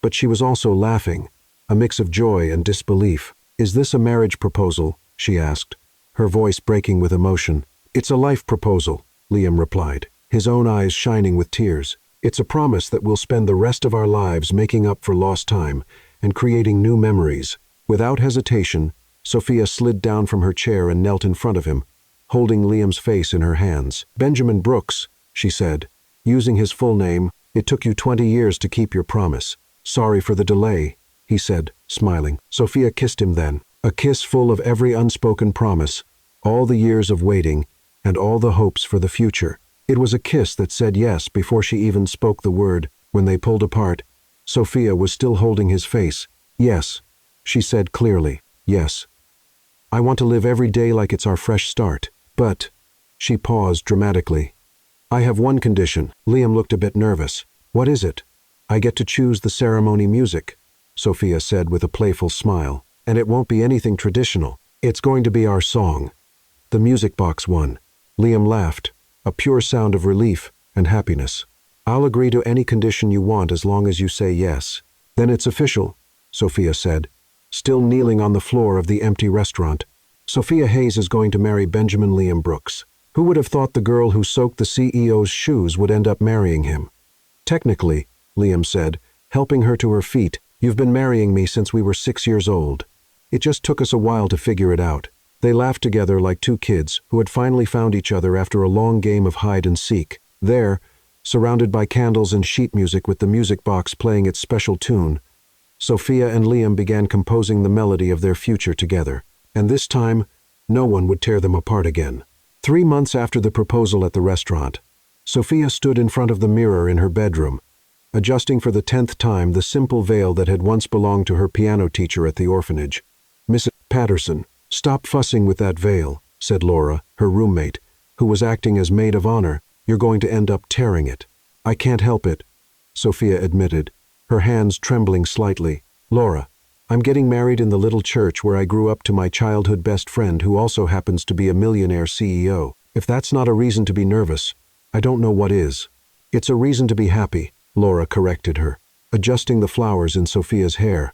But she was also laughing, a mix of joy and disbelief. "Is this a marriage proposal?" she asked, her voice breaking with emotion. "It's a life proposal," Liam replied, his own eyes shining with tears. "It's a promise that we'll spend the rest of our lives making up for lost time and creating new memories." Without hesitation, Sophia slid down from her chair and knelt in front of him, holding Liam's face in her hands. "Benjamin Brooks," she said, using his full name, "it took you 20 years to keep your promise. Sorry for the delay," he said, smiling. Sophia kissed him then, a kiss full of every unspoken promise, all the years of waiting, and all the hopes for the future. It was a kiss that said yes before she even spoke the word. When they pulled apart, Sophia was still holding his face. "Yes," she said clearly, "yes. I want to live every day like it's our fresh start. But," she paused dramatically, "I have one condition." Liam looked a bit nervous. "What is it?" "I get to choose the ceremony music," Sophia said with a playful smile. "And it won't be anything traditional. It's going to be our song. The music box one." Liam laughed, a pure sound of relief and happiness. "I'll agree to any condition you want as long as you say yes." "Then it's official," Sophia said, still kneeling on the floor of the empty restaurant. "Sophia Hayes is going to marry Benjamin Liam Brooks." Who would have thought the girl who soaked the CEO's shoes would end up marrying him? "Technically," Liam said, helping her to her feet, "you've been marrying me since we were 6 years old. It just took us a while to figure it out. They laughed together like two kids who had finally found each other after a long game of hide and seek. There, surrounded by candles and sheet music with the music box playing its special tune, Sophia and Liam began composing the melody of their future together. And this time, no one would tear them apart again. 3 months after the proposal at the restaurant, Sophia stood in front of the mirror in her bedroom, adjusting for the 10th time the simple veil that had once belonged to her piano teacher at the orphanage. "Mrs. Patterson, stop fussing with that veil," said Laura, her roommate, who was acting as maid of honor. "You're going to end up tearing it." "I can't help it," Sophia admitted, her hands trembling slightly. "Laura, I'm getting married in the little church where I grew up to my childhood best friend who also happens to be a millionaire CEO. If that's not a reason to be nervous, I don't know what is." "It's a reason to be happy," Laura corrected her, adjusting the flowers in Sophia's hair,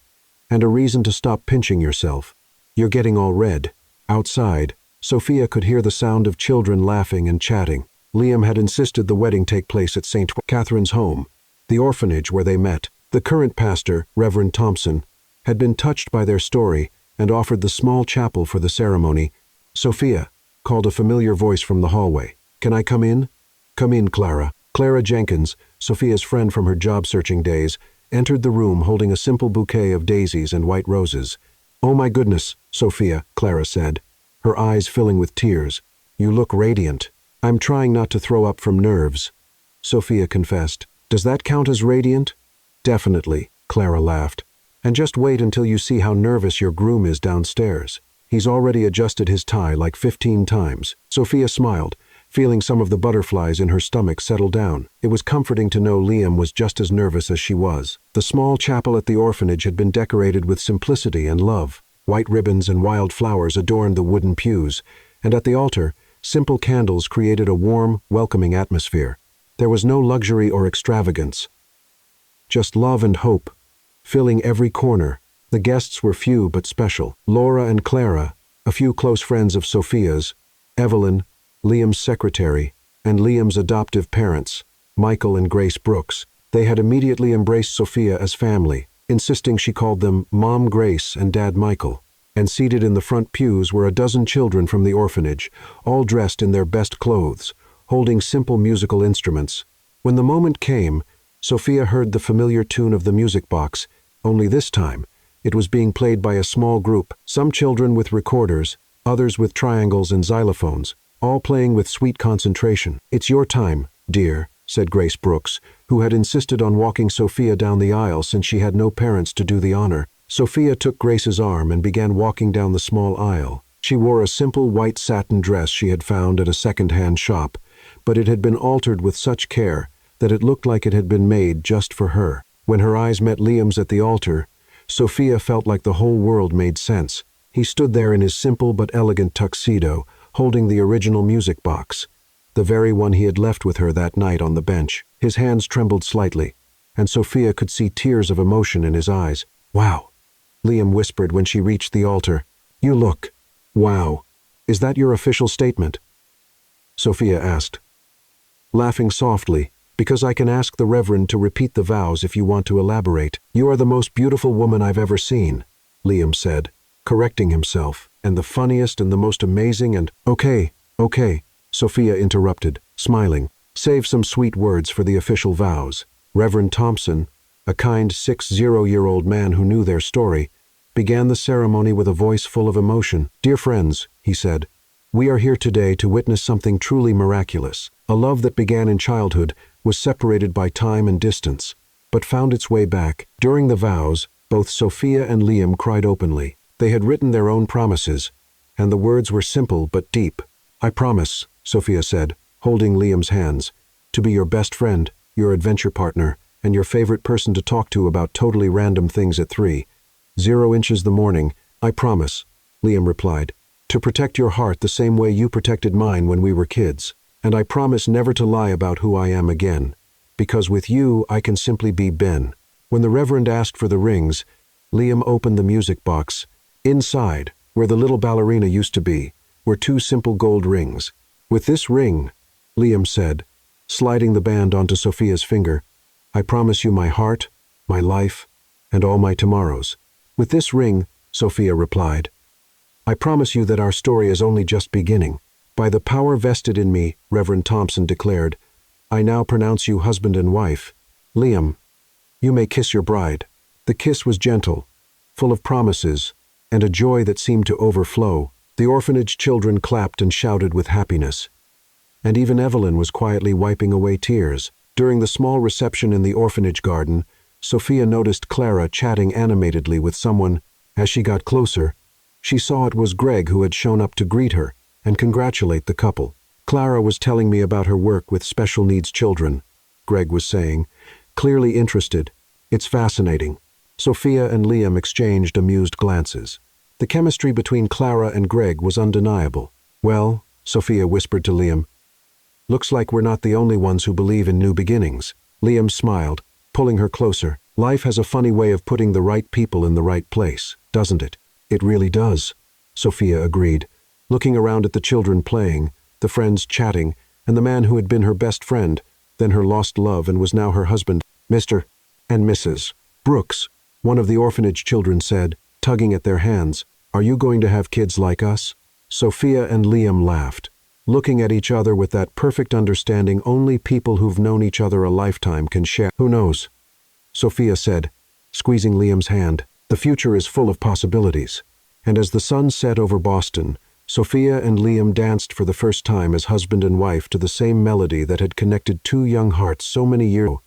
"and a reason to stop pinching yourself. You're getting all red." Outside, Sophia could hear the sound of children laughing and chatting. Liam had insisted the wedding take place at St. Catherine's home, the orphanage where they met. The current pastor, Reverend Thompson, had been touched by their story and offered the small chapel for the ceremony. "Sophia," called a familiar voice from the hallway. "Can I come in?" "Come in, Clara." Clara Jenkins, Sophia's friend from her job-searching days, entered the room holding a simple bouquet of daisies and white roses. "Oh my goodness, Sophia," Clara said, her eyes filling with tears. "You look radiant." "I'm trying not to throw up from nerves," Sophia confessed. "Does that count as radiant?" "Definitely," Clara laughed. "And just wait until you see how nervous your groom is downstairs. He's already adjusted his tie like 15 times. Sophia smiled, feeling some of the butterflies in her stomach settle down. It was comforting to know Liam was just as nervous as she was. The small chapel at the orphanage had been decorated with simplicity and love. White ribbons and wild flowers adorned the wooden pews, and at the altar, simple candles created a warm, welcoming atmosphere. There was no luxury or extravagance, just love and hope, filling every corner. The guests were few but special. Laura and Clara, a few close friends of Sophia's, Evelyn, Liam's secretary, and Liam's adoptive parents, Michael and Grace Brooks. They had immediately embraced Sophia as family, insisting she called them Mom Grace and Dad Michael. And seated in the front pews were a dozen children from the orphanage, all dressed in their best clothes, holding simple musical instruments. When the moment came, Sophia heard the familiar tune of the music box, only this time, it was being played by a small group, some children with recorders, others with triangles and xylophones, all playing with sweet concentration. "It's your time, dear," said Grace Brooks, who had insisted on walking Sophia down the aisle since she had no parents to do the honor. Sophia took Grace's arm and began walking down the small aisle. She wore a simple white satin dress she had found at a second-hand shop, but it had been altered with such care that it looked like it had been made just for her. When her eyes met Liam's at the altar, Sophia felt like the whole world made sense. He stood there in his simple but elegant tuxedo, holding the original music box, the very one he had left with her that night on the bench. His hands trembled slightly, and Sophia could see tears of emotion in his eyes. "Wow," Liam whispered when she reached the altar. "You look, wow. Is that your official statement?" Sophia asked, laughing softly, "Because I can ask the Reverend to repeat the vows if you want to elaborate." "You are the most beautiful woman I've ever seen," Liam said, correcting himself, "and the funniest and the most amazing and—" Okay, Sophia interrupted, smiling. "Save some sweet words for the official vows." Reverend Thompson, a kind 60-year-old man who knew their story, began the ceremony with a voice full of emotion. "Dear friends," he said, "we are here today to witness something truly miraculous. A love that began in childhood was separated by time and distance, but found its way back. During the vows, both Sophia and Liam cried openly. They had written their own promises, and the words were simple but deep. "I promise," Sophia said, holding Liam's hands, "to be your best friend, your adventure partner, and your favorite person to talk to about totally random things at 3:00 the morning. "I promise," Liam replied, "to protect your heart the same way you protected mine when we were kids. And I promise never to lie about who I am again, because with you I can simply be Ben." When the Reverend asked for the rings, Liam opened the music box. Inside, where the little ballerina used to be, were 2 simple gold rings. "With this ring," Liam said, sliding the band onto Sophia's finger, "I promise you my heart, my life, and all my tomorrows." "With this ring," Sophia replied, I promise you that our story is only just beginning. By the power vested in me, Reverend Thompson declared, I now pronounce you husband and wife. Liam, you may kiss your bride. The kiss was gentle, full of promises, and a joy that seemed to overflow. The orphanage children clapped and shouted with happiness. And even Evelyn was quietly wiping away tears. During the small reception in the orphanage garden, Sophia noticed Clara chatting animatedly with someone. As she got closer, she saw it was Greg who had shown up to greet her and congratulate the couple. Clara was telling me about her work with special needs children, Greg was saying, clearly interested. It's fascinating. Sophia and Liam exchanged amused glances. The chemistry between Clara and Greg was undeniable. Well, Sophia whispered to Liam, looks like we're not the only ones who believe in new beginnings. Liam smiled, pulling her closer. Life has a funny way of putting the right people in the right place, doesn't it? It really does, Sophia agreed, looking around at the children playing, the friends chatting, and the man who had been her best friend, then her lost love and was now her husband, Mr. and Mrs. Brooks. One of the orphanage children said, tugging at their hands, are you going to have kids like us? Sophia and Liam laughed, looking at each other with that perfect understanding only people who've known each other a lifetime can share. Who knows? Sophia said, squeezing Liam's hand. The future is full of possibilities. And as the sun set over Boston, Sophia and Liam danced for the first time as husband and wife to the same melody that had connected two young hearts so many years ago.